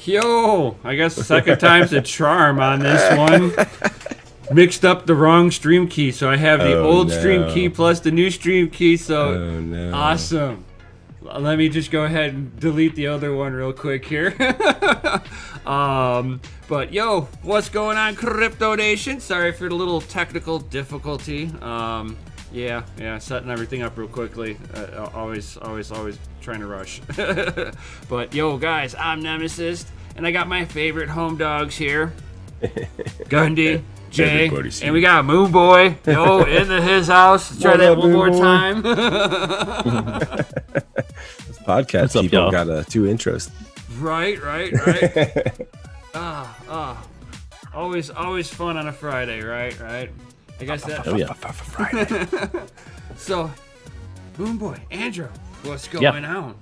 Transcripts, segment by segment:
Yo, I guess second time's a charm on this one. Mixed up the wrong stream key, so I have the old stream key plus the new stream key, so awesome. Let me just go ahead and delete the other one real quick here. But yo, what's going on, Crypto Nation? Sorry for the little technical difficulty. Yeah, setting everything up real quickly. Always trying to rush. But yo, guys, I'm Nemesis, and I got my favorite home dogs here. Gundy, Jay, and we got Moon Boy, yo, in his house. Let's try that one more time. This podcast people got two intros. Right. Always fun on a Friday, right? I guess that. Friday. So, Moon Boy, Andrew, what's going on?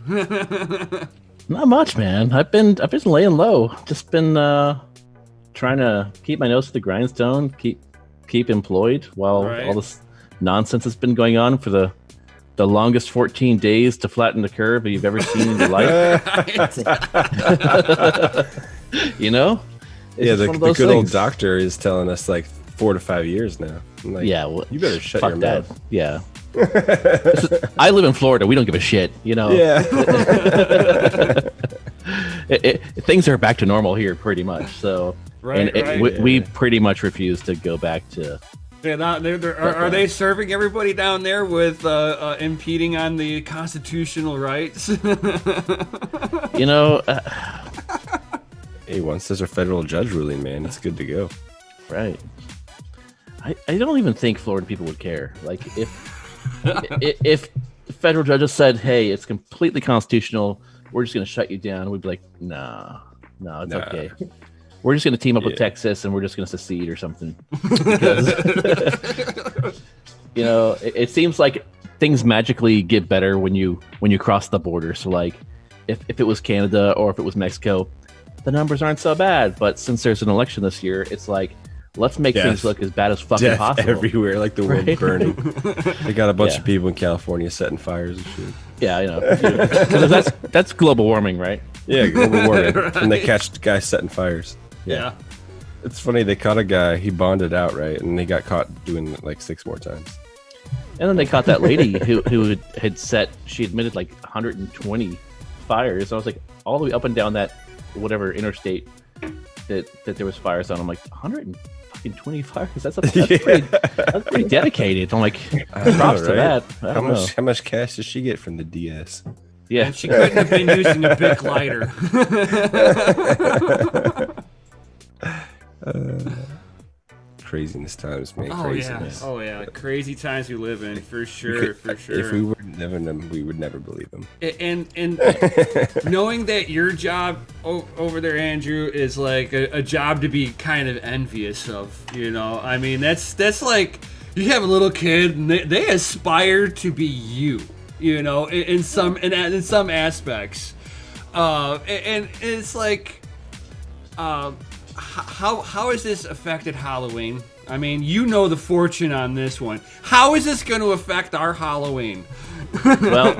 Not much, man. I've been laying low. Just been trying to keep my nose to the grindstone, keep employed while all this nonsense has been going on for the longest 14 days to flatten the curve you've ever seen in your life. You know? It's the good things. Old doctor is telling us like 4 to 5 years now. I'm like, well, you better shut your mouth. Yeah. I live in Florida. We don't give a shit, you know? Yeah. Things are back to normal here pretty much. So, we pretty much refuse to go back to. Are they serving everybody down there with impeding on the constitutional rights? You know. Hey, once there's a federal judge ruling, man, it's good to go. Right. I don't even think Florida people would care. Like if the federal judges said, "Hey, it's completely constitutional. We're just going to shut you down," we'd be like, "No, it's okay. We're just going to team up with Texas and we're just going to secede or something." Because, you know, it seems like things magically get better when you cross the border. So like, if it was Canada or if it was Mexico, the numbers aren't so bad. But since there's an election this year, it's like, let's make things look as bad as fucking possible. Everywhere, like the world burning. They got a bunch of people in California setting fires and shit. Yeah, I know. That's global warming, right? Yeah, global warming. And they catch the guy setting fires. Yeah. It's funny, they caught a guy, he bonded out, right? And they got caught doing it like 6 more times. And then they caught that lady who had she admitted like 120 fires. I was like, all the way up and down that whatever interstate that there was fires on. I'm like, 120 fires? That's pretty dedicated. I'm like, props to that. How much cash does she get from the DS? Yeah. And she couldn't have been using a Bic lighter. Craziness times, man. Craziness. Oh yeah, crazy times we live in, for sure. If we were living them, we would never believe them. And knowing that your job over there, Andrew, is like a job to be kind of envious of, you know. I mean, that's like, you have a little kid and they aspire to be you, you know, in some aspects, and it's like, how has this affected Halloween? I mean, you know the fortune on this one. How is this going to affect our Halloween? Well,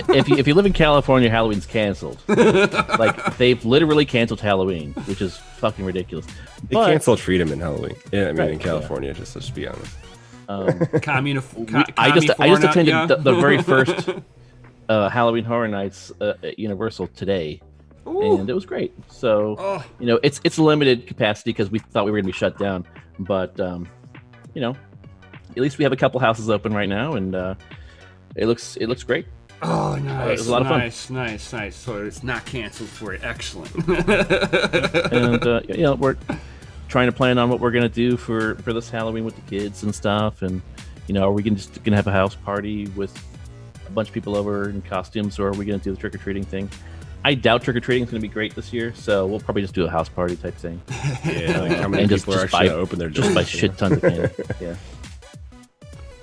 if you live in California, Halloween's canceled. Like, they've literally canceled Halloween, which is fucking ridiculous. They canceled freedom in Halloween. Yeah, I mean, in California, just let's be honest. I just attended the very first Halloween Horror Nights at Universal today. Ooh. And it was great. So, you know, it's limited capacity because we thought we were going to be shut down. But, you know, at least we have a couple houses open right now, and it looks great. Oh, nice. It was a lot of fun. Nice. So it's not canceled for it. Excellent. And, you know, we're trying to plan on what we're going to do for this Halloween with the kids and stuff. And, you know, are we just going to have a house party with a bunch of people over in costumes, or are we going to do the trick-or-treating thing? I doubt trick-or-treating is going to be great this year, so we'll probably just do a house party type thing. Yeah, like how many people are actually going to open their doors? Just buy shit tons of candy. Yeah.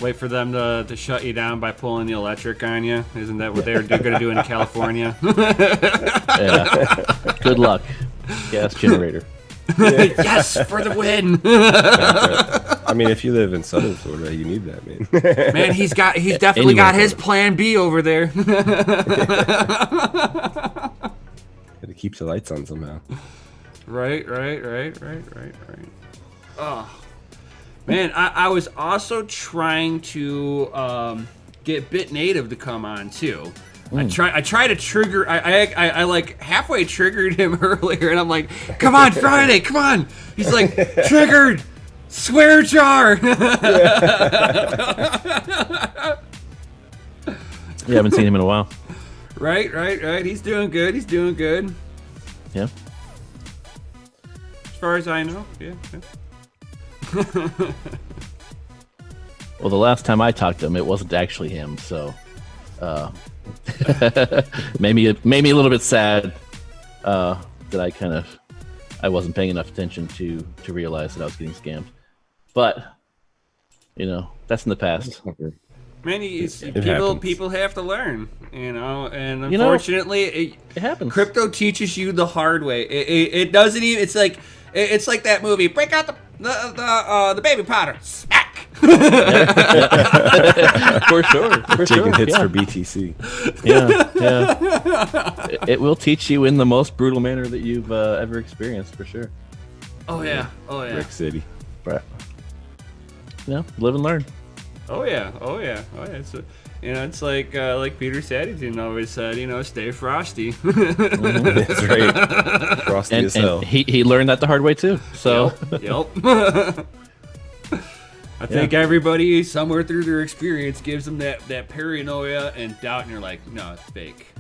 Wait for them to shut you down by pulling the electric on you. Isn't that what they're going to do in California? Yeah. Good luck, gas generator. Yes, for the win. I mean, if you live in southern Florida, you need that, man. Man, he's definitely got his plan B over there. Gotta to keep the lights on somehow. Right. Oh, man, I was also trying to get BitNative to come on too. I try to trigger. I like halfway triggered him earlier, and I'm like, "Come on, Friday, come on!" He's like, "Triggered, swear jar." You haven't seen him in a while. Right. He's doing good. Yeah. As far as I know, yeah. Well, the last time I talked to him, it wasn't actually him, so made me a little bit sad that I wasn't paying enough attention to realize that I was getting scammed. But that's in the past. Man, people have to learn, and unfortunately, it happens. Crypto teaches you the hard way. It doesn't even. It's like that movie. Break out the baby powder. Smack. For sure. Taking hits for BTC. Yeah. It will teach you in the most brutal manner that you've ever experienced, for sure. Oh yeah. Brick City. But live and learn. Oh yeah. So, it's like Peter Saddington always said. Stay frosty. That's right. Frosty as hell. And he learned that the hard way too. So. Yep. I think everybody somewhere through their experience gives them that paranoia and doubt, and you're like, no, it's fake.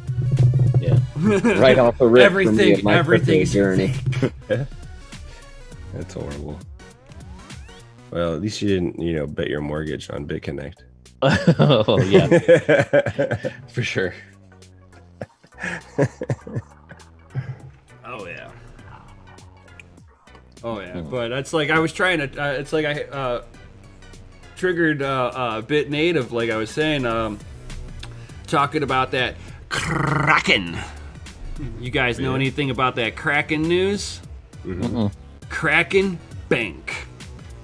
Yeah. Right off the rip. Everything is journey. That's horrible. Well, at least you didn't, bet your mortgage on BitConnect. Oh yeah, for sure. Oh yeah. But that's like I was trying to. It's like I triggered BitNative, like I was saying, talking about that Kraken. You guys know anything about that Kraken news? Mm-hmm. Kraken Bank,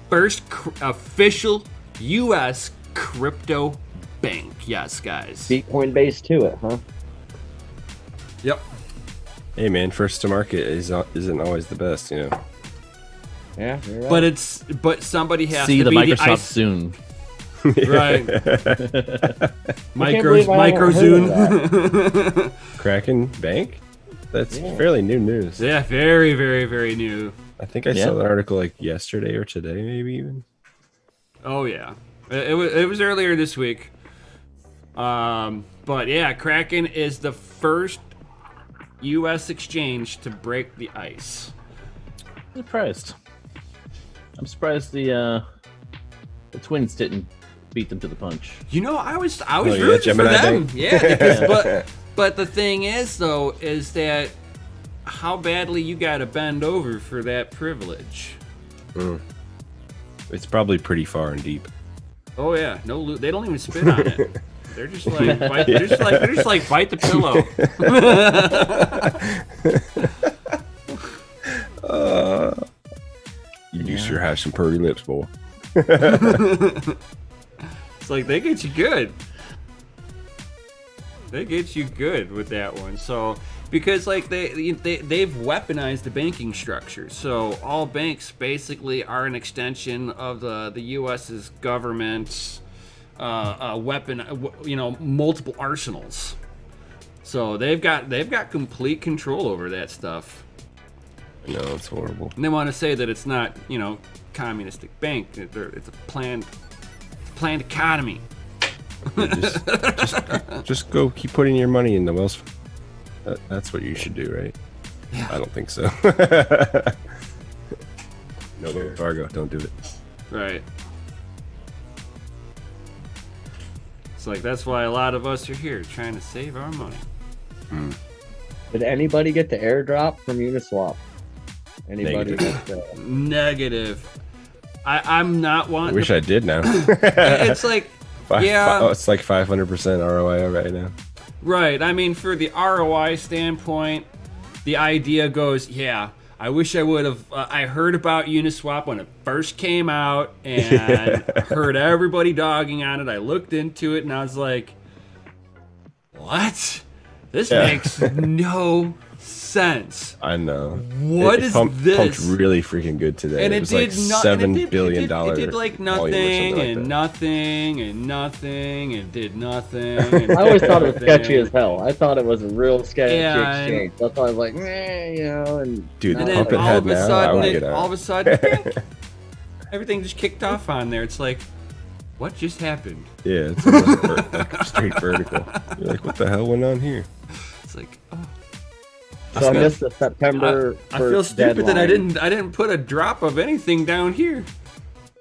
first official U.S. crypto bank. Yes, guys. Bitcoin based to it, huh? Yep. Hey man, first to market isn't always the best, Yeah, you're right. But somebody has See to the be Microsoft the ice. soon. Right. can't believe I haven't heard Microzoon. Kraken Bank? That's fairly new news. Yeah, very, very, very new. I think I saw an article like yesterday or today, maybe even. Oh yeah, it was earlier this week. But yeah, Kraken is the first U.S. exchange to break the ice. I'm surprised the Twins didn't beat them to the punch. I was rooting for them. Yeah, because, but the thing is though, is that how badly you got to bend over for that privilege. It's probably pretty far and deep. Oh yeah, no, they don't even spit on it. They're just like bite the pillow. You sure have some pretty lips, boy. It's like they get you good. They get you good with that one. So because like they've weaponized the banking structure. So all banks basically are an extension of the U.S.'s government's weapon. Multiple arsenals. So they've got complete control over that stuff. No, it's horrible. And they want to say that it's not, communistic bank. It's a planned economy. Just go keep putting your money in the Wells. That's what you should do, right? Yeah. I don't think so. No, Fargo, don't do it. Right. It's like that's why a lot of us are here trying to save our money. Did anybody get the airdrop from Uniswap? Anybody? Negative. I'm not wanting. I wish I did now. It's like, it's like 500% ROI right now. Right. I mean, for the ROI standpoint, the idea goes, yeah. I wish I would have. I heard about Uniswap when it first came out, and heard everybody dogging on it. I looked into it, and I was like, "What? This makes no sense. I know. What is pumped this? really freaking good today. And it was like $7 billion. It did like nothing and nothing and nothing and did nothing. And I always thought it was sketchy as hell. I thought it was a real sketchy exchange. That's why I was like, you know. And dude, and the then pump it all had of a now, I sudden, would get out. all of a sudden, everything just kicked off on there. It's like, what just happened? Yeah, it's almost like straight vertical. You're like, what the hell went on here? It's like, oh. So I missed the September. I feel stupid that I deadline. didn't put a drop of anything down here.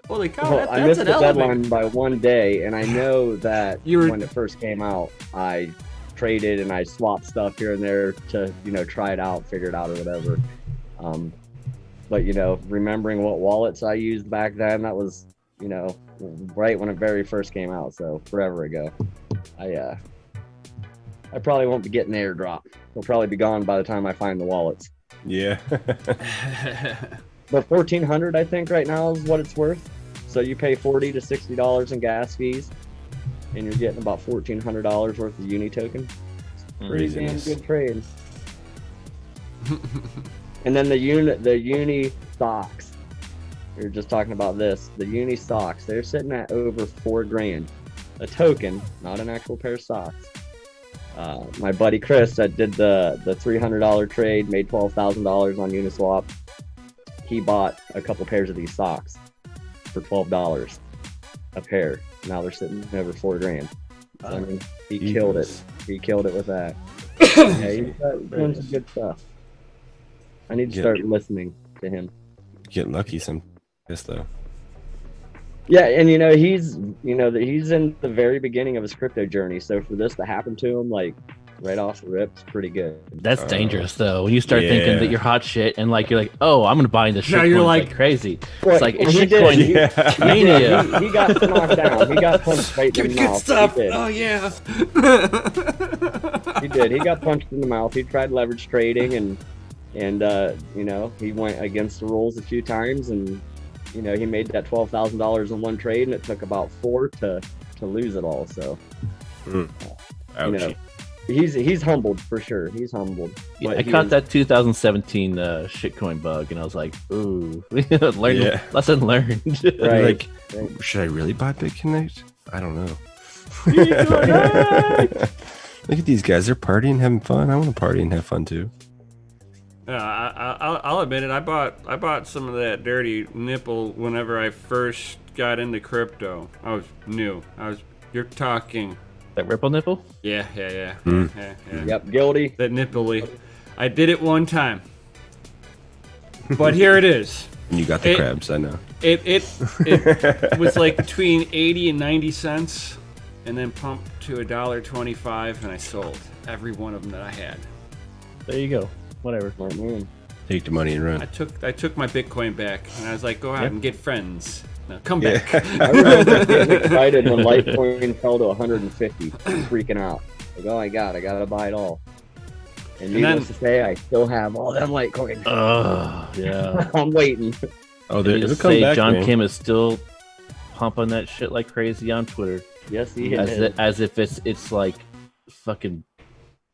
Holy cow! Well, I that's missed an the element. deadline by one day, and I know that You were- when it first came out, I traded and I swapped stuff here and there to try it out, figure it out, or whatever. But remembering what wallets I used back then, that was right when it very first came out, so forever ago. I probably won't be getting Airdrop. It'll probably be gone by the time I find the wallets. Yeah. But $1,400, I think, right now is what it's worth. So you pay $40 to $60 in gas fees, and you're getting about $1,400 worth of Uni token. Pretty damn Craziness. good trade. And then the Uni stocks. We were just talking about this. The Uni stocks, they're sitting at over $4,000 a token, not an actual pair of socks. My buddy Chris that did the $300 trade, made $12,000 on Uniswap. He bought a couple pairs of these socks for $12 a pair. Now they're sitting over $4,000. So, I mean, he killed it. He killed it with that. Yeah, he's doing some good stuff. I need to start listening to him. Get lucky some this though. Yeah, and he's in the very beginning of his crypto journey. So for this to happen to him, like right off the rip, it's pretty good. That's dangerous though. When you start thinking that you're hot shit and you're like, oh, I'm gonna buy into shit you're coins like crazy. Well, It's like it's he shit did. coin Yeah. mania. He got knocked down. He got punched right in the Good mouth. stuff. He did. Oh yeah. He did. He got punched in the mouth. He tried leverage trading and he went against the rules a few times and he made that $12,000 in one trade and it took about 4 to lose it all. So Ouchie. he's humbled for sure. He's humbled. Yeah, But I he caught is- that 2017 shitcoin bug, and I was like, "Ooh, lesson learned." Right. Like, should I really buy BitConnect? I don't know. Look at these guys. They're partying, having fun. I want to party and have fun too. I'll admit it. I bought some of that dirty nipple whenever I first got into crypto. I was new. You're talking. That Ripple nipple? Yeah. Yep, guilty. That nipply. I did it one time. But here it is. And you got the crabs, I know. It was like between 80 and 90 cents, and then pumped to $1.25, and I sold every one of them that I had. There you go. Whatever. Smart man. Take the money and I run. took my Bitcoin back, and I was like, go out and get friends. Now come back. I remember getting excited when Litecoin fell to 150, freaking out. Like, oh my god, I gotta buy it all. And needless to say, I still have all them Litecoin. Yeah. I'm waiting. Oh, I it'll need to come say back, John man. Kim is still pumping that shit like crazy on Twitter, Yes, he is. as if it's like fucking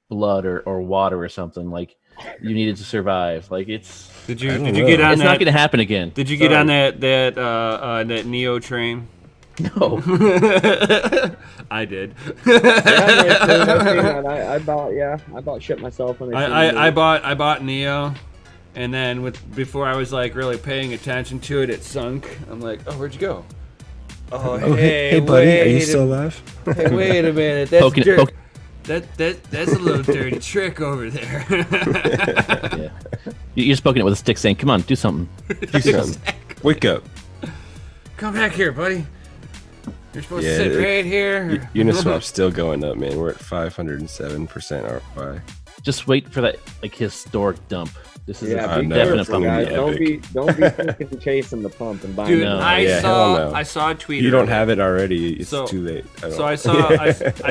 blood or water or something. Like you needed to survive. Like it's Did I you don't did you know. get on it's that? not gonna happen again. Did you get on that Neo train? No. I did. I bought shit myself when I bought Neo, and then before I was like really paying attention to it, it sunk. I'm like, oh, where'd you go? Oh, Oh, hey, buddy, are you still alive? Hey, wait a minute. That's Poking it- dirt. poke- That's a little dirty trick over there. Yeah. You're just poking it with a stick, saying, "Come on, do something." Do something. Wake up. Come back here, buddy. You're supposed Yeah, to sit right here. Uniswap's still going up, man. We're at 507% ROI. Just wait for that historic dump. This is Yeah, a be know. definite careful, pump. guys. Epic. Don't be fucking chasing the pump and buying Dude, it. No. I Yeah, hell saw no. I saw a tweet. If you don't earlier. have it already, it's So- too late. So I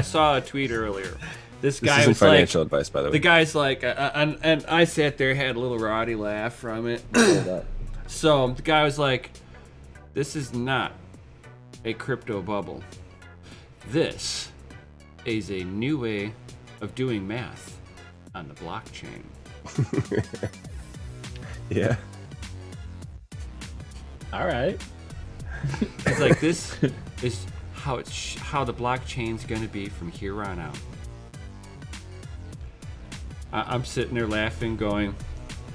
saw a tweet earlier. This This guy isn't was like, financial advice, by the way. the guy's like, and I sat there, had a little Roddy laugh from it. So the guy was like, "This is not a crypto bubble. This is a new way of doing math on the blockchain." Yeah. All right. It's like this is how how the blockchain's gonna be from here on out. I'm sitting there laughing, going,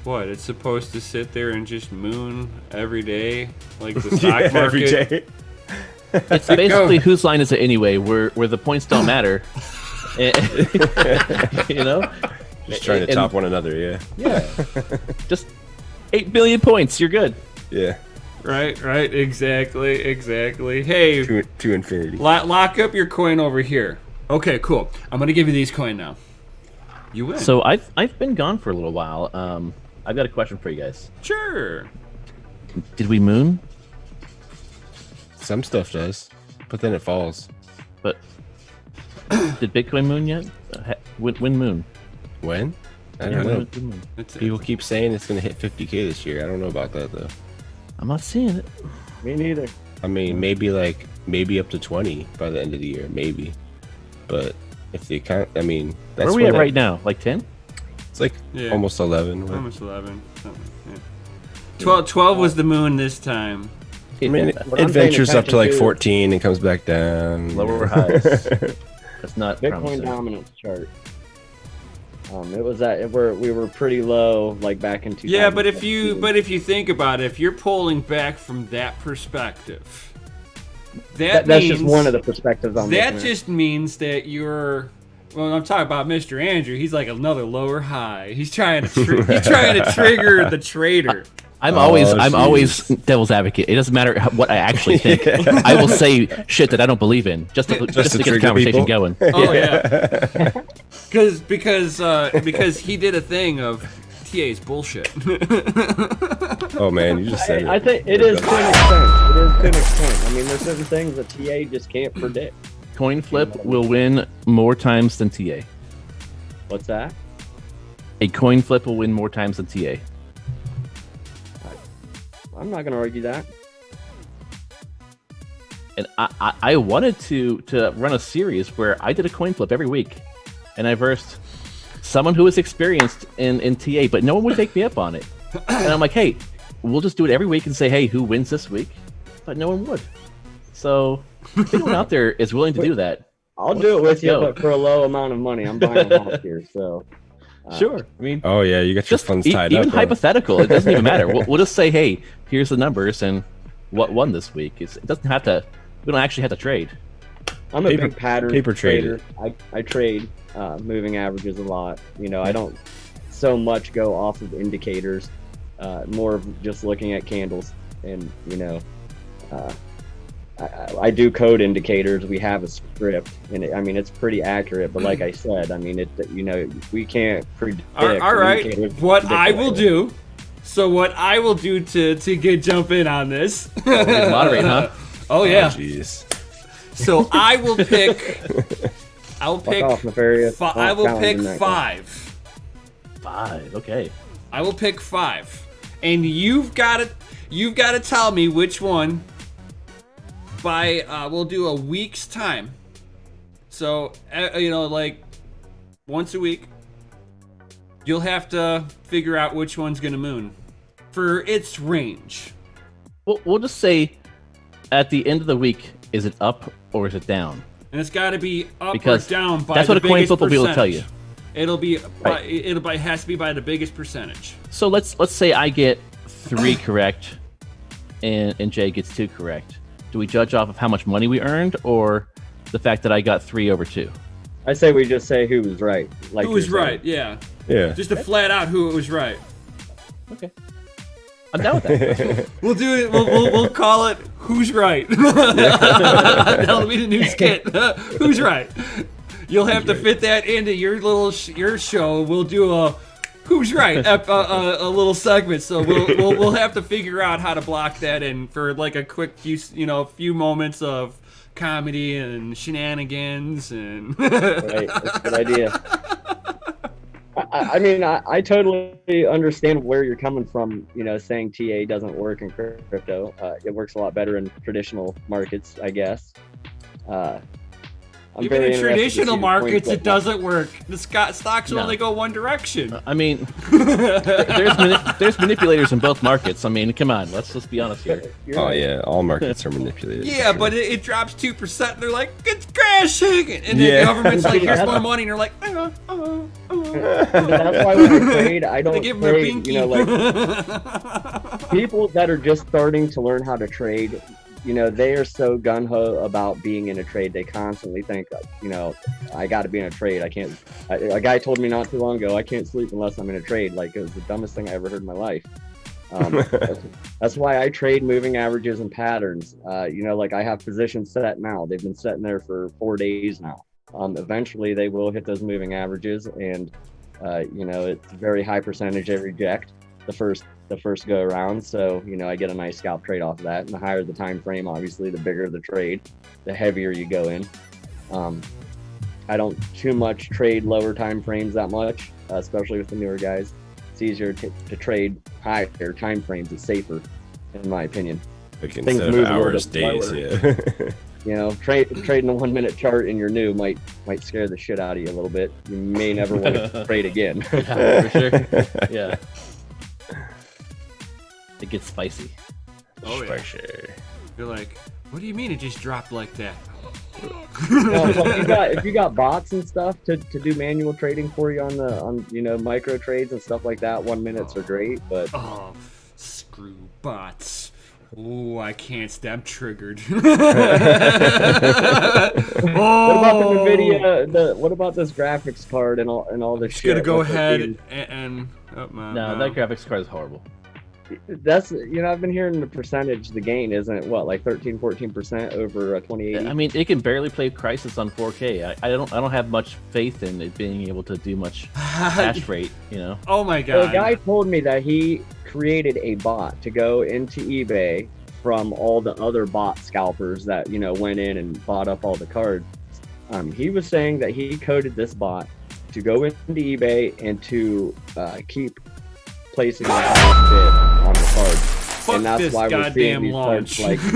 "What? It's supposed to sit there and just moon every day, like the stock market every day. It's basically whose line is it anyway? Where the points don't matter. You know, Just trying to top one another. Yeah. Yeah. Just 8 billion points. You're good. Yeah. Right, exactly. Hey, To infinity. lock up your coin over here. Okay, cool. I'm gonna give you these coin now. You win. So I've been gone for a little while. I've got a question for you guys. Sure. Did we moon? Some stuff does, but then it falls. But did Bitcoin moon yet? When moon? When? I don't know. People keep saying it's going to hit 50K this year. I don't know about that though. I'm not seeing it. Me neither. I mean, maybe up to 20 by the end of the year, maybe. But if the account, I mean, that's where are we at right now? Like 10? It's like almost 11. Almost 11. Something, yeah. 12 was the moon this time. I mean, What it I'm paying ventures up to like attention to- 14 and comes back down. Lower highs. That's not Bitcoin promising. dominance chart. It was that we were pretty low, like back in 2000. Yeah, but if you think about it, if you're pulling back from that perspective, that's just one of the perspectives I'm looking That at. just means that you're. Well, I'm talking about Mr. Andrew. He's like another lower high. He's trying to trigger the trader. I'm Oh, always devil's advocate. It doesn't matter what I actually think. I will say shit that I don't believe in just to get the trigger conversation people? going. Oh yeah. Because he did a thing of TA's bullshit. Oh man, you just said it. I think it is to an extent. It is to an extent. I mean, there's certain things that TA just can't predict. Coin flip will win more times than TA. What's that? A coin flip will win more times than TA. I'm not going to argue that. And I wanted to run a series where I did a coin flip every week, and I versed someone who was experienced in TA, but no one would take me up on it. And I'm like, hey, we'll just do it every week and say, hey, who wins this week? But no one would. So if anyone out there is willing to do that, I'll do it with you, go. but for a low amount of money. I'm buying them off here, so. sure. I mean, Oh yeah, you got your just funds tied even up. huh? hypothetical, it doesn't even matter. We'll just say, hey, here's the numbers and what won this week. It doesn't have to. We don't actually have to trade. I'm a big pattern paper trader. trader. I trade moving averages a lot. You know, I don't so much go off of indicators, more of just looking at candles. And, you know, I do code indicators. We have a script, and I mean, it's pretty accurate. But like I said, I mean, you know, we can't predict. All right. indicators. What I will do. So what I will do to jump in on this. Moderate, huh? Oh yeah. Jeez. So I will pick. I will pick. off, nefarious. I will Don't pick challenge that 5. 5. Okay. I will pick 5, and you've got to tell me which one. We'll do a week's time. So you know, like once a week, you'll have to figure out which one's gonna moon for its range. We'll just say at the end of the week, is it up or is it down? And it's got to be up Because or down by that's the what a coin biggest flip will be able to tell percentage. you. It'll be Right. has to be by the biggest percentage. So let's say I get 3 correct and Jay gets 2 correct. Do we judge off of how much money we earned or the fact that I got 3 over 2? I say we just say who was right. Like Who was you're saying. right? Yeah, Yeah. just to flat out who it was right. Okay. I'm down with that. We'll do it. We'll call it "Who's Right." That'll be the new skit. Who's right? You'll have to fit that into your your show. We'll do a "Who's Right" a little segment. So we'll have to figure out how to block that in for like a quick few moments of comedy and shenanigans and. Right, that's a good idea. I mean, I totally understand where you're coming from, you know, saying TA doesn't work in crypto. It works a lot better in traditional markets, I guess. I'm Even very in interested to traditional see the markets, points it that- doesn't work. The stocks No. only go one direction. I mean, there's manipulators in both markets. I mean, come on, let's be honest here. You're Oh right. yeah, all markets are manipulated. for Yeah, sure. but it drops 2%, and they're like, it's crashing! And then Yeah. the government's like, here's more money, and you're like, But that's why when I trade, I They don't give them a trade, binky. you know, like people that are just starting to learn how to trade, you know, they are so gung-ho about being in a trade. They constantly think, you know, I got to be in a trade. I can't. A guy told me not too long ago, I can't sleep unless I'm in a trade. Like, it was the dumbest thing I ever heard in my life. That's why I trade moving averages and patterns. You know, like I have positions set now. They've been sitting there for 4 days now. Eventually, they will hit those moving averages, and you know, it's a very high percentage they reject the first go around. So, you know, I get a nice scalp trade off of that. And the higher the time frame, obviously, the bigger the trade, the heavier you go in. I don't too much trade lower time frames that much, especially with the newer guys. It's easier to trade higher time frames. It's safer, in my opinion. Like things instead of move a little hours, bit days. slower. Yeah. You know, trading a 1 minute chart and you're new might scare the shit out of you a little bit. You may never want to trade again. Yeah, for sure. Yeah. It gets spicy. Oh, yeah. For sure. You're like, what do you mean it just dropped like that? No, so if you got bots and stuff to do manual trading for you on you know, micro trades and stuff like that, 1 minutes are great, but Oh, screw bots. Oh, I can't stay. I'm triggered. what about Oh, the NVIDIA? What about this graphics card and all this Just shit? gonna go with it ahead being- and oh, man, No, that graphics card is horrible. That's, you know, I've been hearing the percentage, the gain isn't what, like 13-14% over a 2080. I mean, it can barely play Crisis on 4K. I don't have much faith in it being able to do much hash rate. You know. Oh my So god. a guy told me that he created a bot to go into eBay from all the other bot scalpers that, you know, went in and bought up all the cards. He was saying that he coded this bot to go into eBay and to keep placing the highest bid on the cards. Fuck and that's this why we're seeing goddamn these launch. cards like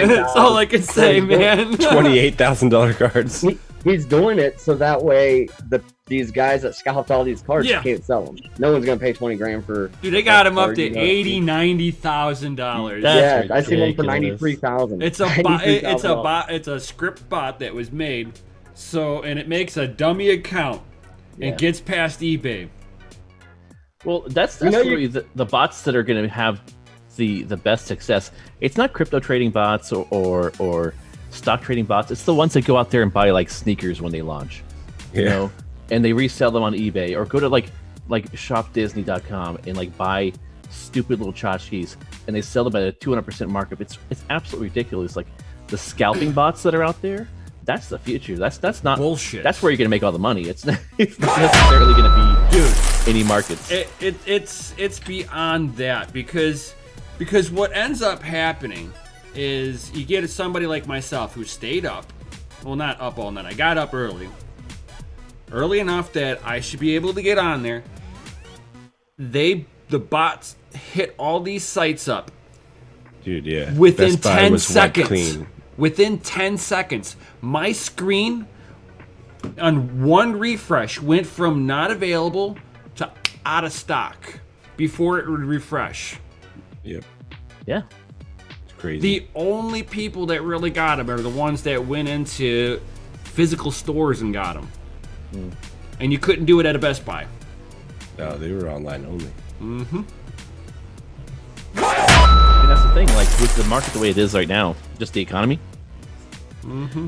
That's all I can say, man. $28,000 cards. he's doing it so that way these guys that scalped all these cards Yeah. can't sell them. No one's gonna pay 20 grand for. Dude, they got him up card, to you know. $80,000-$90,000. That's Yeah, I see one for ridiculous. 93,000. It's a bot. It's a bot. It's a script bot that was made. So, and it makes a dummy account Yeah. and gets past eBay. Well, that's You know, really the bots that are going to have the best success. It's not crypto trading bots or stock trading bots. It's the ones that go out there and buy like sneakers when they launch, you Yeah. know, and they resell them on eBay or go to like shopdisney.com and like buy stupid little tchotchkes and they sell them at a 200% markup. It's absolutely ridiculous. Like the scalping bots that are out there, that's the future. That's not Bullshit. That's where you're going to make all the money. It's not necessarily going to be Dude, any markets. it's beyond that because what ends up happening is you get somebody like myself who stayed up. Well, not up all night. I got up early enough that I should be able to get on there. The bots hit all these sites up Dude, yeah. within Best Buy 10 was wiped seconds. clean. Within 10 seconds, my screen on one refresh went from not available to out of stock before it would refresh. Yep. Yeah. It's crazy. The only people that really got them are the ones that went into physical stores and got them. And you couldn't do it at a Best Buy. No, they were online only. And that's the thing, like with the market the way it is right now, just the economy,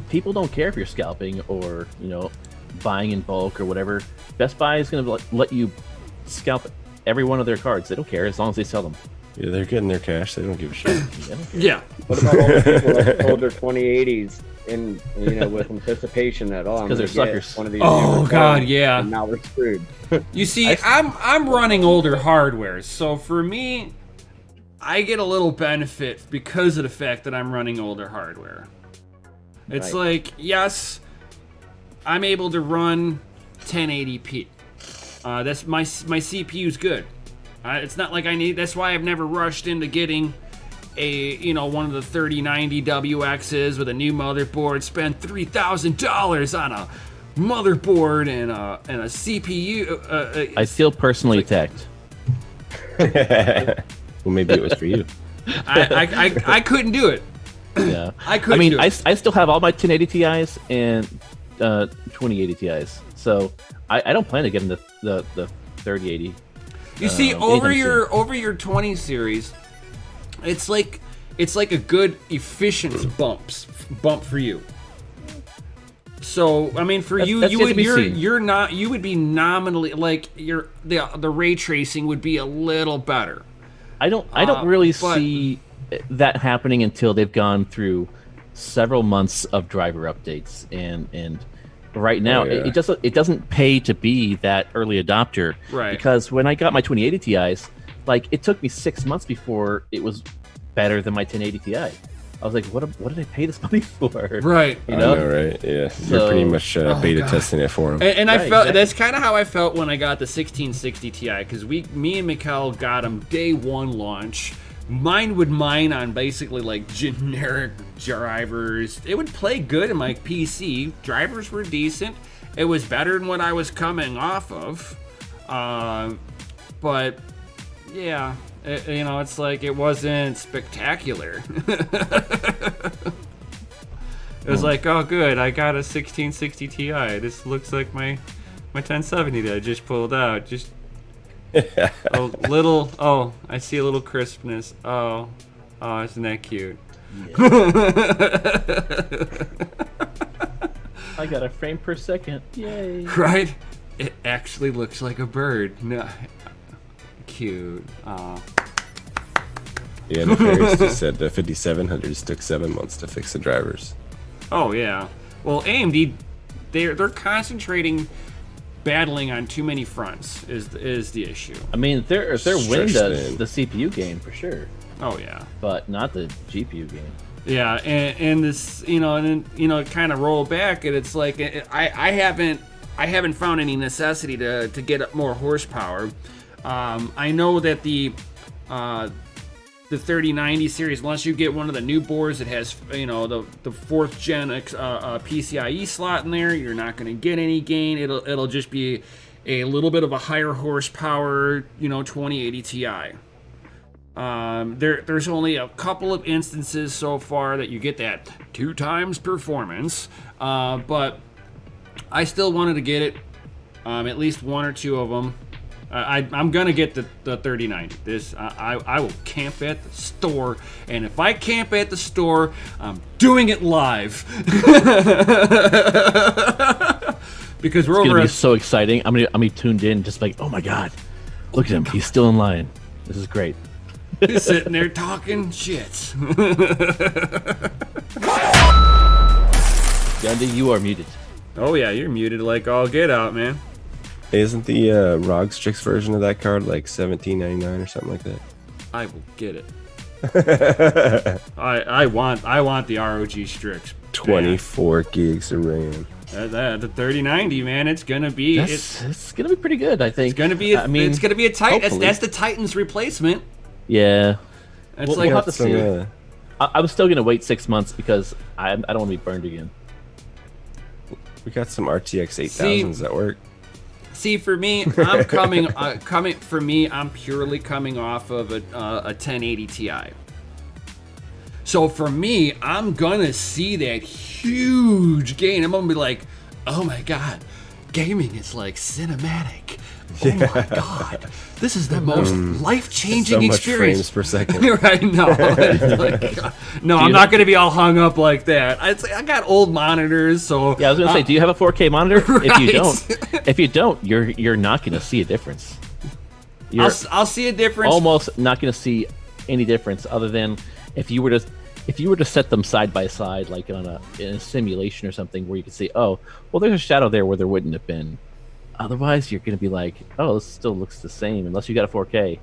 people don't care if you're scalping or, you know, buying in bulk or whatever. Best Buy is going to let you scalp every one of their cards. They don't care as long as they sell them. Yeah, they're getting their cash. They don't give a shit. They don't care. Yeah. What about all the people that sold their 2080s in, you know, with anticipation that, oh, I'm 'cause they're gonna get suckers. one of these Oh, newer God, cards, yeah. and now we're screwed. You see, I'm running older hardware, so for me, I get a little benefit because of the fact that I'm running older hardware. It's Right. like, yes, I'm able to run 1080p. That's my CPU's good. It's not like I need. That's why I've never rushed into getting one of the 3090 WXs with a new motherboard, spend $3,000 on a motherboard and a CPU. I feel personally attacked. Well, maybe it was for you. I couldn't do it. Yeah, I couldn't do it. I still have all my 1080 Ti's and 2080 Ti's, so I don't plan to get in the 3080. You see, over your 20 series, it's like a good efficiency bump for you. So I mean, for you would be nominally like the ray tracing would be a little better. I don't really see that happening until they've gone through several months of driver updates, and right now it doesn't pay to be that early adopter. Right. Because when I got my 2080 Ti's, like it took me 6 months before it was better than my 1080 Ti. I was like, what did I pay this money for? Right. I know, right? Yeah. You're pretty much beta testing it for them. And I felt that's kind of how I felt when I got the 1660 Ti, because me and Mikkel got them day one launch. Mine would mine on basically like generic drivers. It would play good in my PC. Drivers were decent. It was better than what I was coming off of. But yeah, it's like it wasn't spectacular. It was like, oh good, I got a 1660 Ti. This looks like my 1070 that I just pulled out. Just I see a little crispness. Oh, isn't that cute? Yeah. I got a frame per second. Yay. Right? It actually looks like a bird. No. Cute. Oh. Yeah, the Ferris just said the 5700s took 7 months to fix the drivers. Oh yeah. Well, AMD, they're concentrating, battling on too many fronts is the issue. I mean, their win does the CPU game for sure. Oh yeah. But not the GPU game. Yeah, and this, kind of roll back, and it's like I haven't found any necessity to get up more horsepower. I know that the 3090 series, unless you get one of the new boards that has the 4th gen PCIe slot in there, you're not going to get any gain. It'll just be a little bit of a higher horsepower 2080 Ti. There's only a couple of instances so far that you get that 2 times performance, but I still wanted to get it, at least 1 or 2 of them. I'm gonna get the 3090. I will camp at the store, and if I camp at the store, I'm doing it live. Because it's gonna be so exciting. I'm gonna be tuned in, just like, oh my god, look at him, he's still in line. This is great. He's sitting there talking shit. Gundy, you are muted. Oh yeah, you're muted like all get out, man. Isn't the ROG Strix version of that card like $17.99 or something like that? I will get it. I want the ROG Strix. 24 gigs of RAM. The 3090, man, it's gonna be it's gonna be pretty good. I think it's gonna be. It's gonna be a Titan. That's the Titan's replacement. Yeah, it's we'll have to see. I'm still gonna wait 6 months because I don't want to be burned again. We got some RTX 8000s that work. See, for me, I'm I'm purely coming off of a 1080 Ti. So for me, I'm gonna see that huge gain. I'm gonna be like, oh my god, gaming is like cinematic. Oh my god, this is the most life-changing so much experience. Frames per second. Right? No, I'm not gonna be all hung up like that. I got old monitors, so yeah. I was gonna say, do you have a 4K monitor? Right. If you don't, you're not gonna see a difference. I'll see a difference. Almost not gonna see any difference, other than if you were to set them side by side, like in a simulation or something, where you could see, oh, well, there's a shadow there where there wouldn't have been. Otherwise, you're going to be like, oh, this still looks the same. Unless you got a 4K,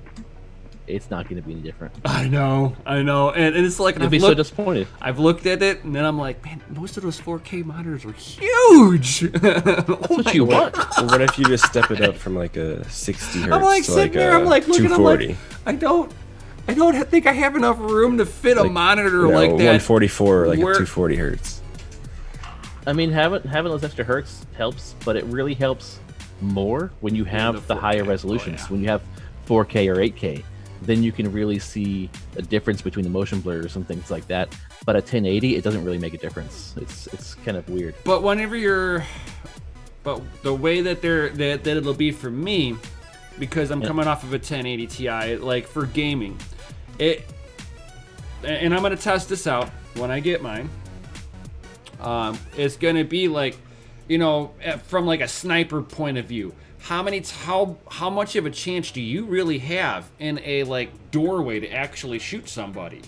it's not going to be any different. I know. And it's like... I'd be so disappointed. I've looked at it, and then I'm like, man, most of those 4K monitors are huge! That's what you want. Well, what if you just step it up from like a 60 hertz I'm like to sitting like there, a I'm like looking, 240? I'm like, I don't... I don't think I have enough room to fit a monitor like that. 144, like a 240 hertz. I mean, having those extra hertz helps, but it really helps more when you have the higher resolutions. When you have 4K or 8K, then you can really see a difference between the motion blurs and things like that. But at 1080, it doesn't really make a difference. It's kind of weird. But the way that that it'll be for me, because I'm coming off of a 1080 Ti, like for gaming, and I'm gonna test this out when I get mine. It's gonna be like, from like a sniper point of view. How much of a chance do you really have in a like doorway to actually shoot somebody?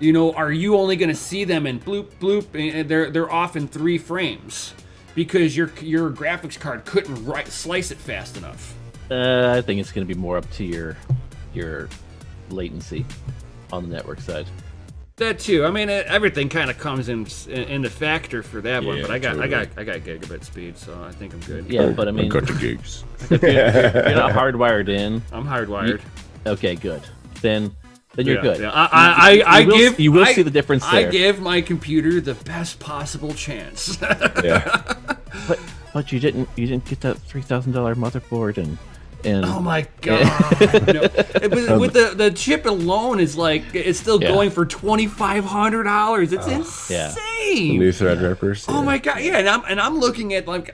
Are you only gonna see them in bloop bloop, and they're off in 3 frames because your graphics card couldn't slice it fast enough? I think it's gonna be more up to your latency on the network side. That too. I mean, everything kind of comes in the factor for that one. But I got gigabit speed, so I think I'm good. Yeah, but I mean, I got the gigs. You're not hardwired in. I'm hardwired. Okay, good. Then you're good. Yeah. You will see the difference there. I give my computer the best possible chance. Yeah. But you didn't get that $3,000 motherboard and oh my god! No. With the chip alone is like it's still going for $2,500. It's insane. New Threadrippers. Oh my god! Yeah, and I'm looking at on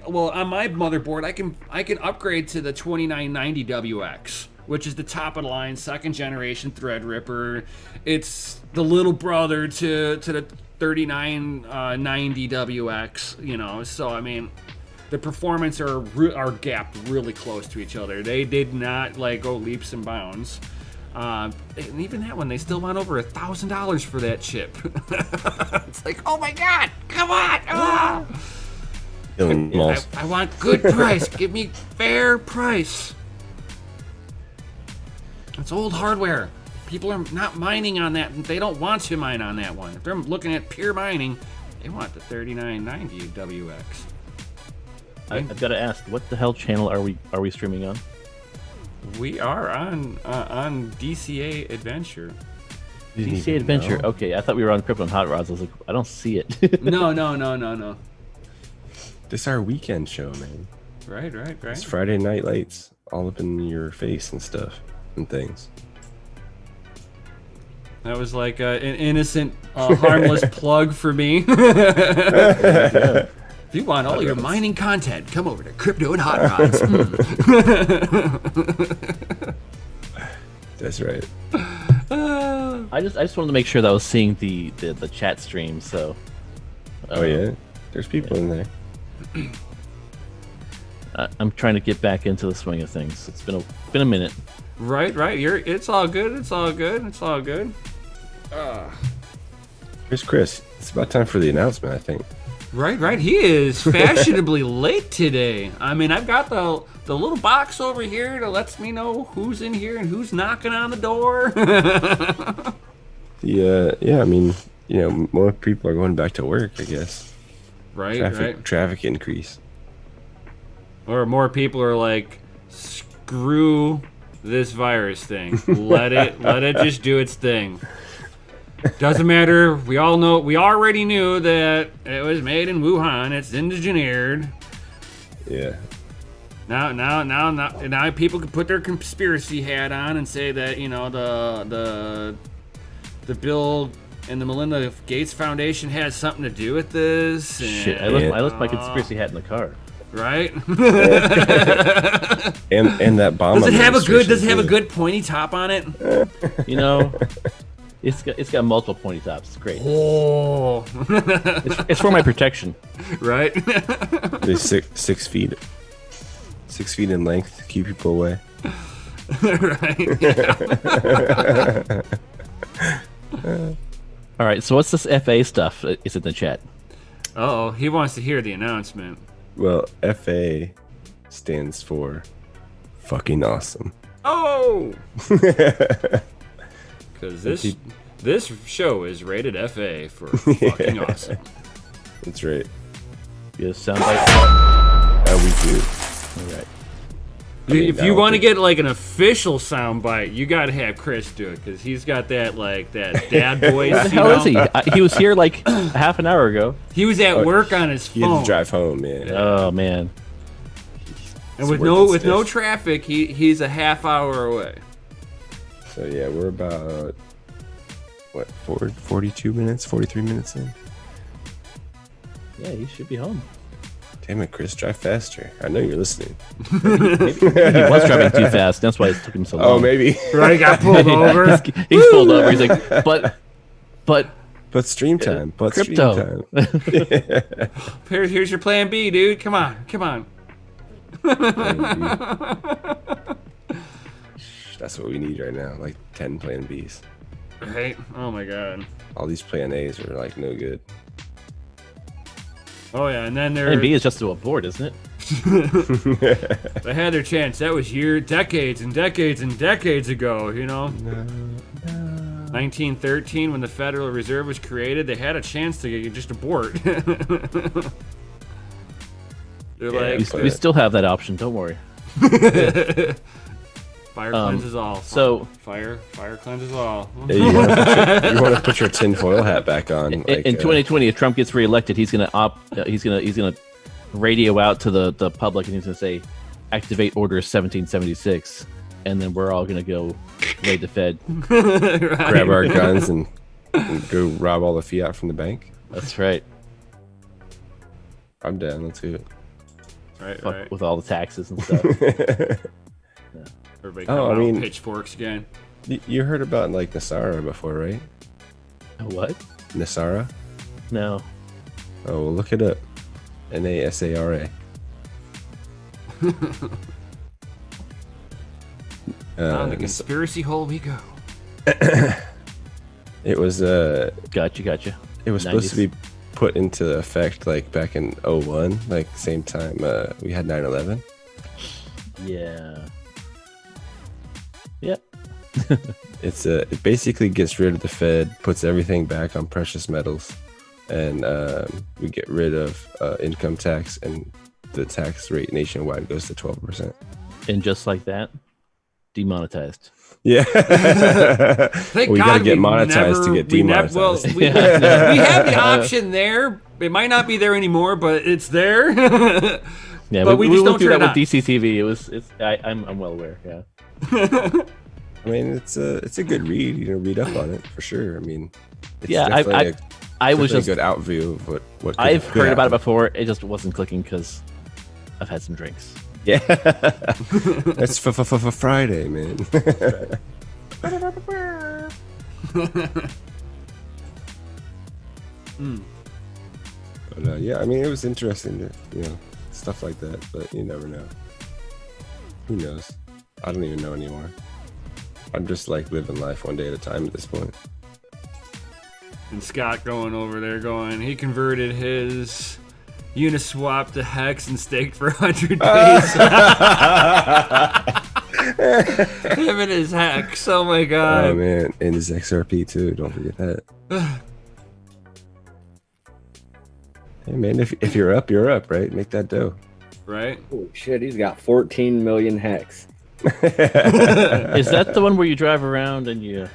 my motherboard I can upgrade to the 2990WX, which is the top of the line 2nd generation Threadripper. It's the little brother to the 3990WX. So I mean, the performance are gapped really close to each other. They did not go leaps and bounds. And even that one, they still want over $1,000 for that chip. It's like, oh my god, come on! I want good price. Give me fair price. It's old hardware. People are not mining on that. They don't want to mine on that one. If they're looking at pure mining, they want the 3990WX. I've got to ask, what the hell channel are we streaming on? We are on DCA Adventure. DCA Adventure. Know. Okay, I thought we were on Crypto and Hot Rods. I was like, I don't see it. No. This is our weekend show, man. Right. It's Friday night lights, all up in your face and stuff and things. That was like an innocent, harmless plug for me. If you want all your mining content, come over to Crypto and Hot Rods. That's right. I just wanted to make sure that I was seeing the chat stream. So. Oh yeah, there's people in there. I'm trying to get back into the swing of things. It's been a minute. Right. It's all good. Here's Chris. It's about time for the announcement, I think. Right. He is fashionably late today. I mean, I've got the little box over here that lets me know who's in here and who's knocking on the door. I mean, more people are going back to work, I guess. Right. Traffic increase. Or more people are like, screw this virus thing. Let it just do its thing. Doesn't matter. We already knew that it was made in Wuhan. It's engineered. Yeah. Now people can put their conspiracy hat on and say that the Bill and the Melinda Gates Foundation has something to do with this. And, shit, I left my conspiracy hat in the car. Right. and that bomb. Does it have a good pointy top on it? It's got multiple pointy tops. It's great. Oh. It's for my protection. Right. It's 6 feet. 6 feet in length to keep people away. Right. Yeah. All right. So what's this FA stuff? Is in the chat. Oh, he wants to hear the announcement. Well, FA stands for fucking awesome. Oh. Because this show is rated FA for fucking awesome. That's right. You have a soundbite? We do. All right. If you want to get like an official soundbite, you got to have Chris do it because he's got that dad voice. Where the hell is he? He was here like half an hour ago. He was at work on his phone. He had to drive home, man. Oh man. And with no traffic, he's a half hour away. So yeah, we're about 42 minutes, 43 minutes in. Yeah, he should be home. Damn it, Chris, drive faster. I know you're listening. Maybe he was driving too fast. That's why it took him so long. Oh, maybe. Right, got pulled over. He's pulled over. He's like, but stream time. But crypto. Stream time. Here's your plan B, dude. Come on. That's what we need right now. Like 10 plan Bs. Right? Oh my god. All these plan As are like no good. Oh yeah, and then Plan B is just to abort, isn't it? they had their chance. That was decades and decades and decades ago, you know? 1913, when the Federal Reserve was created, they had a chance to just abort. We still have that option, don't worry. Fire cleanses all. So fire cleanses all. Yeah, you want to put your tinfoil hat back on. In 2020, if Trump gets reelected, he's gonna radio out to the public, and he's gonna say, "Activate Order 1776," and then we're all gonna go raid the Fed, Right. grab our guns, and go rob all the fiat from the bank. That's right. I'm down. Let's do it. Right. With all the taxes and stuff. Everybody come out pitchforks again. You heard about like Nasara before, right? What? Nasara? No. Oh, well, look it up. NASARA. On the conspiracy hole we go. It was Gotcha. It was supposed to be put into effect like back in 01, like same time we had 9/11. Yeah. Yep. It basically gets rid of the Fed, puts everything back on precious metals, and we get rid of income tax, and the tax rate nationwide goes to 12%. And just like that, demonetized. Yeah. Thank we God gotta get monetized to get demonetized. We have the option there. It might not be there anymore, but it's there. Yeah, but we just went don't through turn that it with DCTV. I'm well aware. Yeah. I mean, it's a good read. Read up on it for sure. I mean, it's Yeah, I was just a good outview of what I've could heard about it happen. before. It just wasn't clicking because I've had some drinks. Yeah, that's for Friday, man. But yeah, I mean, it was interesting to stuff like that, but you never know. Who knows? I don't even know anymore. I'm just like living life one day at a time at this point. And Scott going over there he converted his Uniswap to Hex and staked for 100 days. Him and his Hex. Oh my god. Oh man, and his XRP too. Don't forget that. Hey man, if you're up, you're up, right? Make that dough. Right? Holy shit, he's got 14 million hex. Is that the one where you drive around and you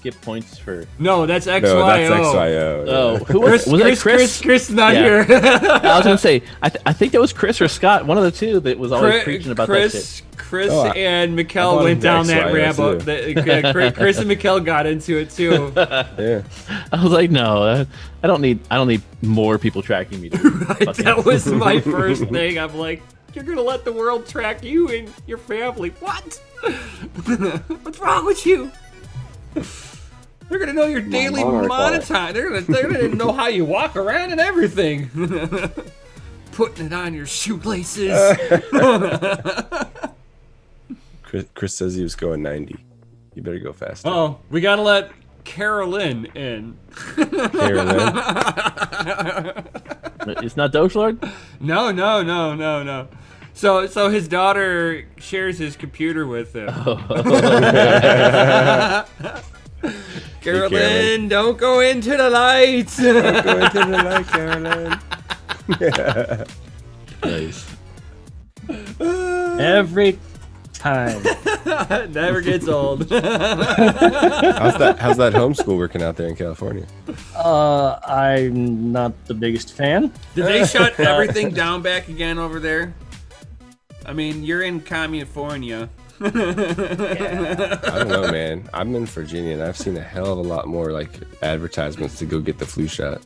get points for? No, that's XYO. No, that's XYO. Oh, Yeah. who was that? Chris? Chris is not Yeah. here. I was gonna say I think that was Chris or Scott, one of the two that was always preaching about that shit. Chris Oh, and I Mikkel bought went him down that XYO rabbit. Chris and Mikkel got into it too. Yeah. I was like, no, I don't need more people tracking me. Right, that was my first thing. I'm like, you're gonna let the world track you and your family? What? What's wrong with you? They're gonna know your daily monetize. They're gonna know how you walk around and everything. Putting it on your shoelaces. Chris says he was going 90. You better go faster. Oh, we gotta let Carolyn in. Carolyn. It's not Doge Lord? No. So his daughter shares his computer with him. Carolyn, don't go into the lights. Don't go into the light, Carolyn. Nice. Every time. Never gets old. How's that homeschool working out there in California? I'm not the biggest fan. Did they shut everything down back again over there? I mean, you're in California. I don't know, man. I'm in Virginia, and I've seen a hell of a lot more like advertisements to go get the flu shot.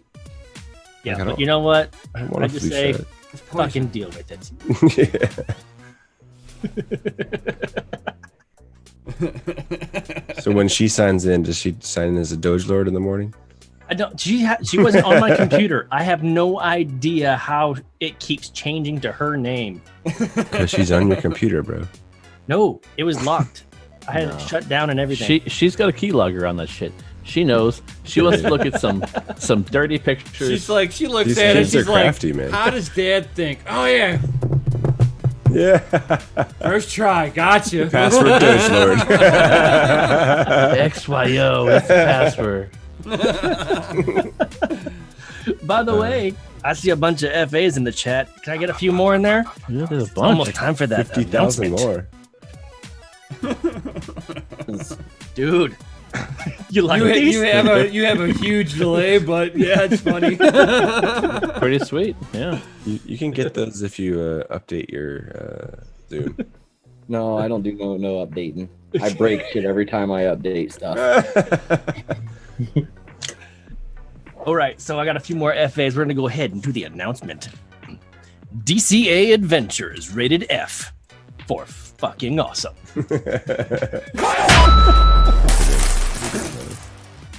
Yeah, Like, but you know what? I don't want I a just flu say, shot. fucking deal with it. Yeah. So when she signs in, does she sign in as a Doge Lord in the morning? I don't. She wasn't on my computer. I have no idea how it keeps changing to her name. Because she's on your computer, bro. No, it was locked. I had it shut down and everything. She's got a keylogger on that shit. She knows. She wants to look at some dirty pictures. She's like, she looks These at it. kids She's are like, crafty, man. how does Dad think? Oh yeah, Yeah. first try, gotcha. Password Doge Lord. XYO, that's the password. By the way, I see a bunch of FAs in the chat. Can I get a few more in there? Yeah, there's a It's bunch. almost time for that 50,000 announcement. more. Dude. You like You, these? you have a huge delay, but yeah, it's funny. Pretty sweet. Yeah. You can get those if you update your Zoom. No, I don't do no updating. I break shit every time I update stuff. All right, so I got a few more FAs. We're going to go ahead and do the announcement. DCA Adventures rated F for fucking awesome.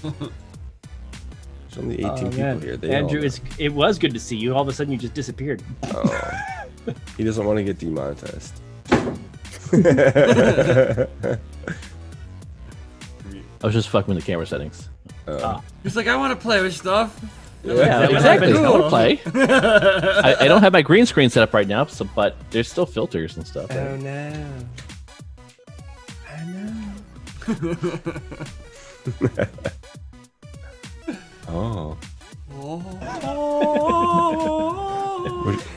There's only 18 people Man. here. They Andrew, all know. it was good to see you. All of a sudden, you just disappeared. Oh. He doesn't want to get demonetized. I was just fucking with the camera settings. He's like, I want to play with stuff. Yeah, was exactly. cool. I want to play. I don't have my green screen set up right now, so but there's still filters and stuff. Oh no. Oh. Oh.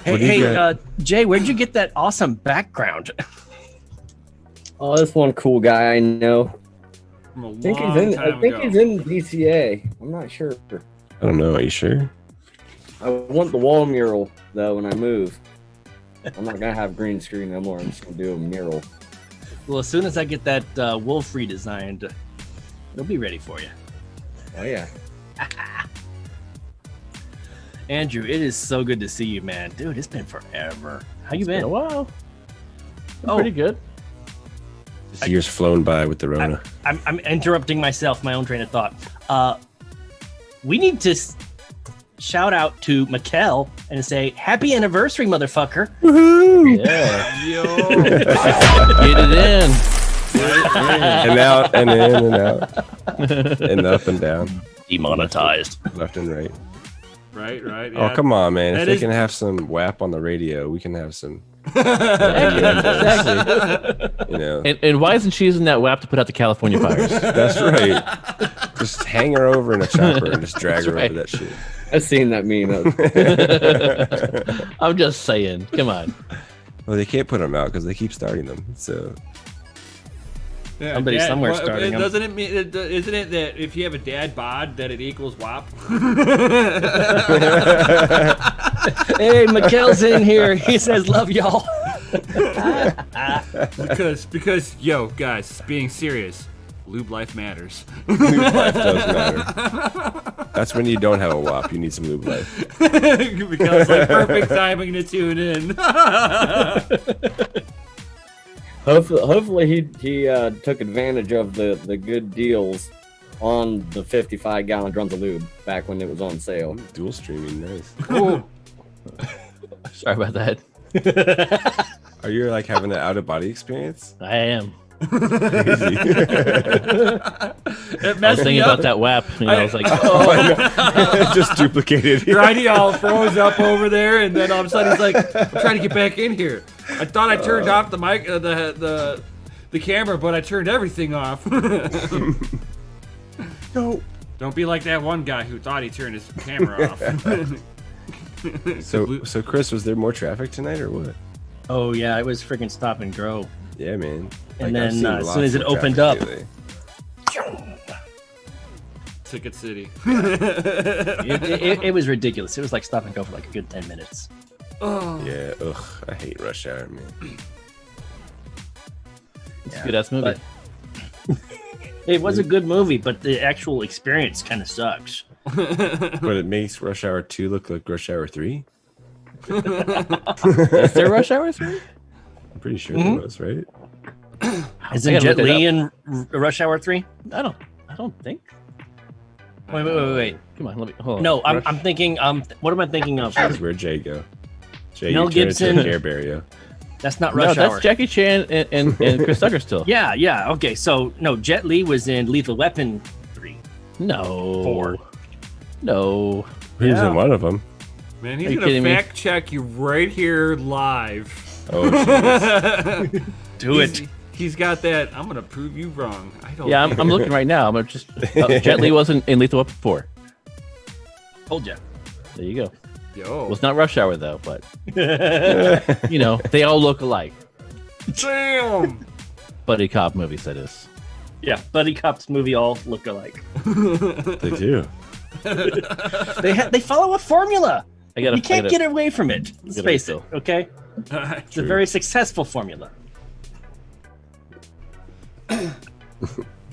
What do you got? Jay, where'd you get that awesome background? Oh, this one cool guy I know. From a I think long he's in. time I think ago. he's in DCA. I'm not sure. I don't know. Are you sure? I want the wall mural though when I move. I'm not gonna have green screen no more. I'm just gonna do a mural. Well, as soon as I get that wolf redesigned, it'll be ready for you. Oh yeah. Andrew, it is so good to see you, man. Dude, it's been forever. How you It's been been? a while. Oh. Pretty good. This year's flown by with the Rona. I'm interrupting myself, my own train of thought. We need to shout out to Mikkel and say, happy anniversary, motherfucker. Yeah. Yo. Get it in. And out and in and out. And up and down. Demonetized. Left and right. Right. Oh, come on, man. If That they is- can have some WAP on the radio, we can have some, Exactly. you know. And why isn't she using that WAP to put out the California fires? That's right. Just hang her over in a chopper and just drag her right. over that shit. I've seen that meme. I'm just saying. Come on. Well, they can't put them out because they keep starting them. So Yeah, Somebody somewhere well, starting 'em. Doesn't it mean? Isn't it that if you have a dad bod, that it equals WAP? Hey, Mikkel's in here. He says, love y'all. because yo, guys, being serious, lube life matters. lube life does matter. That's when you don't have a WAP. You need some lube life. Because like perfect timing to tune in. Hopefully he took advantage of the good deals on the 55-gallon drums of lube back when it was on sale. Dual streaming, nice. Sorry about that. Are you like having an out of body experience? I am. Crazy. It I was messed thinking me about up. that WAP. I was like, Oh, I know. Just duplicated. Right, he all froze up over there, and then all of a sudden he's like, "I'm trying to get back in here. I thought I turned off the mic, the camera, but I turned everything off." No. Don't be like that one guy who thought he turned his camera off. So Chris, was there more traffic tonight or what? Oh, yeah, it was freaking stop and go. Yeah, man. And I've then, seen as lots soon as it more opened traffic up- lately. Ticket City. It was ridiculous. It was like stop and go for like a good 10 minutes. Oh. Yeah, ugh, I hate Rush Hour, man. It's a good ass movie. It was a good movie, but the actual experience kind of sucks. But it makes Rush Hour 2 look like Rush Hour 3. Is there Rush Hour 3? I'm pretty sure there was, right? Isn't Jet Li in Rush Hour 3? I don't think. Wait. Come on, let me hold on. No, Rush- I'm thinking. What am I thinking of? Where'd Jay go? Jay, Mel you turned into Gibson. a Care Bear, yo. That's not No, Rush that's Hour. Jackie Chan and Chris Tucker still. Yeah. Okay, so no, Jet Li was in Lethal Weapon 3. No. 4. No. He was Yeah. in one of them. Man, Are he's you gonna kidding me? fact check you right here live. Oh, jeez. Do it. He's got that. I'm gonna prove you wrong. I don't. Yeah, I'm looking right now. I'm just Jet Li wasn't in Lethal Weapon 4. Told you. There you go. Yo. Well, it's not Rush Hour though, but you know they all look alike. Damn. Buddy cop movies, that is. Yeah, buddy cops movie all look alike. They do. They follow a formula. I gotta. You can't get away from it. Let's gotta face it. go. Okay, it's a very successful formula.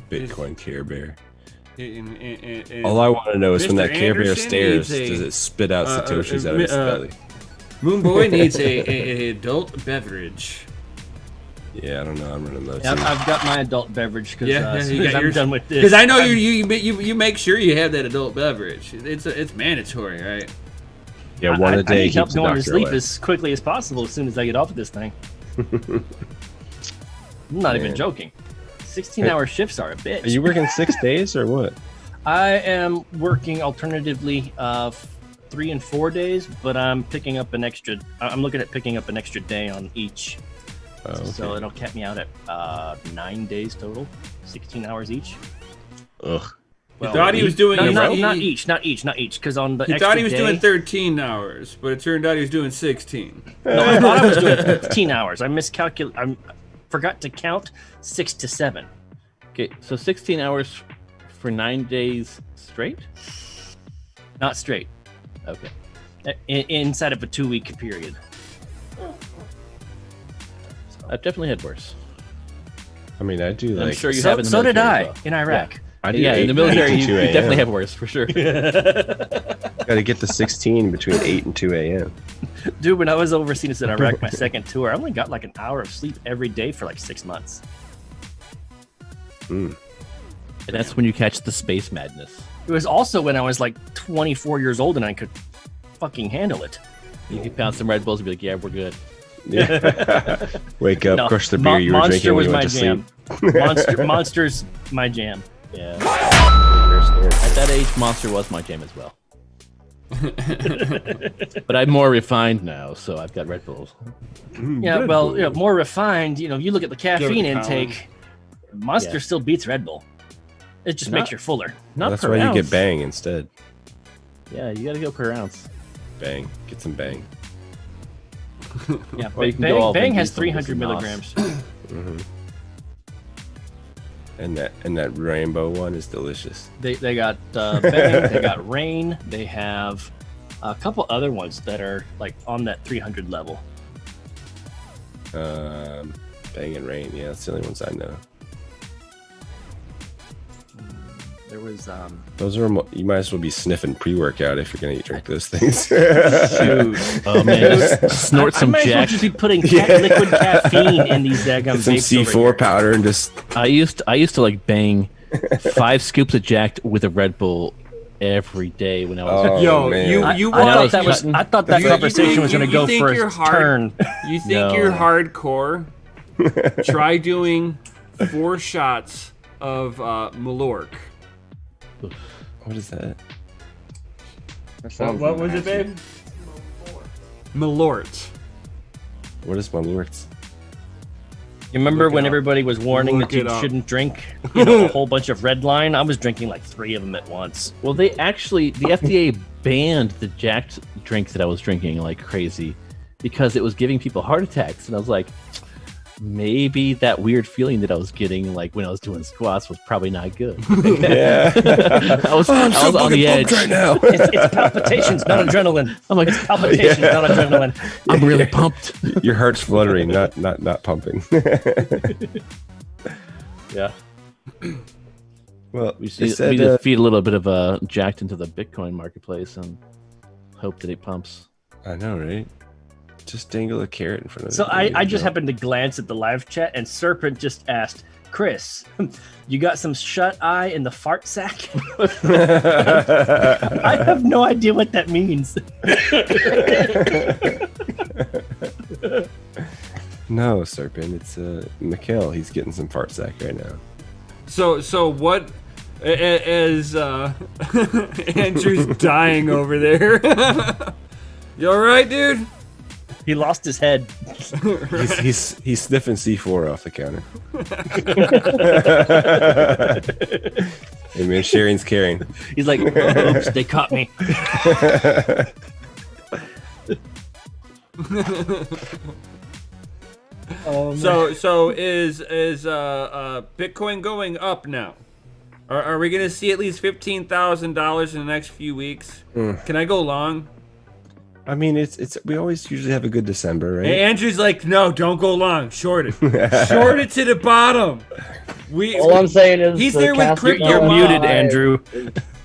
Bitcoin Care Bear. And All I want to know is when Mr. that Care Bear Anderson stares, needs a- does it spit out Satoshis out of his belly? Moonboy needs a adult beverage. Yeah, I don't know. I'm running low. Yeah, too. I've got my adult beverage because you got I'm yours? done with this. Because I know you make sure you have that adult beverage. It's mandatory, right? Yeah, one a day I need help keeps the going to doctor sleep away. as quickly as possible as soon as I get off of this thing. I'm not even Man. joking. 16-hour shifts are a bitch. Are you working 6 days or what? I am working alternatively 3 and 4 days, but I'm picking up an extra. I'm looking at picking up an extra day on each, Oh, okay. so it'll cap me out at 9 days total, 16 hours each. Ugh. He thought he was doing. Not each, because on the He extra thought he was day, doing 13 hours, but it turned out he was doing 16. No, I thought I was doing 15 hours. I miscalculated. I forgot to count 6 to 7. Okay, so 16 hours for 9 days straight. Not straight. Okay. Inside of a 2-week period. I've definitely had worse. I mean, I do I'm like. sure you have in the So did military I as well. in Iraq. I do Yeah, in the 8 military, to you 2 a.m. definitely have worse for sure. Got to get the 16 between 8 and 2 a.m. Dude, when I was overseas in Iraq, my second tour, I only got like an hour of sleep every day for like 6 months. And that's when you catch the space madness. It was also when I was like 24 years old and I could fucking handle it. You can pound some Red Bulls and be like, "Yeah, we're good." Yeah. Wake up, No, crush the beer you were Monster drinking when was you my went to jam. sleep. Monster's my jam. Yeah. At that age, Monster was my jam as well. But I'm more refined now, so I've got Red Bulls. Yeah, Red well, Bull. you know, more refined. You know, you look at the caffeine Go to intake. Monster Yeah. still beats Red Bull. It just makes you fuller. Not That's per why ounce. you get Bang instead. Yeah, you got to go per ounce. Bang. Get some Bang. Yeah, Or you can go all Bang has Vin Diesel with 300 some milligrams. And that rainbow one is delicious. They got Bang, they got Rain, they have a couple other ones that are like on that 300 level. Bang and Rain. Yeah, that's the only ones I know. There was Those are you might as well be sniffing pre-workout if you're gonna drink those things. shoot. Oh man, just snort some I might as well Jack. just be putting liquid caffeine in these daggum Some vapes over C4 here. powder and just I used to like bang 5 scoops of Jack with a Red Bull every day when I was. Oh, Yo, man. you I want thought that I thought that You- conversation you was going to think- go you think for you're a hard? turn. You think No. you're hardcore? Try doing 4 shots of Malort. what is that? What was it, babe? Malort. What is Malort? You remember Look it when up. everybody was warning Look that you it up. shouldn't drink a whole bunch of Red Line? I was drinking like 3 of them at once. Well, the FDA banned the Jack drink that I was drinking like crazy because it was giving people heart attacks, and I was like, maybe that weird feeling that I was getting, like when I was doing squats, was probably not good. Yeah. I was on the edge. right now. It's palpitations, not adrenaline. I'm like, it's palpitations, not adrenaline. I'm really pumped. Your heart's fluttering, not pumping. Yeah. Well, We they just said, need to feed a little bit of jacked into the Bitcoin marketplace and hope that it pumps. I know, right? Just dangle a carrot in front of So it. I just happened to glance at the live chat, and Serpent just asked, Chris, you got some shut eye in the fart sack? I have no idea what that means. No, Serpent. It's Mikhail. He's getting some fart sack right now. So what? As Andrew's dying over there. You all right, dude? He lost his head. He's sniffing C4 off the counter. Hey man, sharing's caring. He's like, oops, they caught me. So is Bitcoin going up now? Are we gonna see at least $15,000 in the next few weeks? Can I go long? I mean, it's we always usually have a good December, right? Hey, Andrew's like, no, don't go long. Short it. Short it to the bottom. All I'm saying is He's the there with cast crypto. is You're going muted, high. Andrew.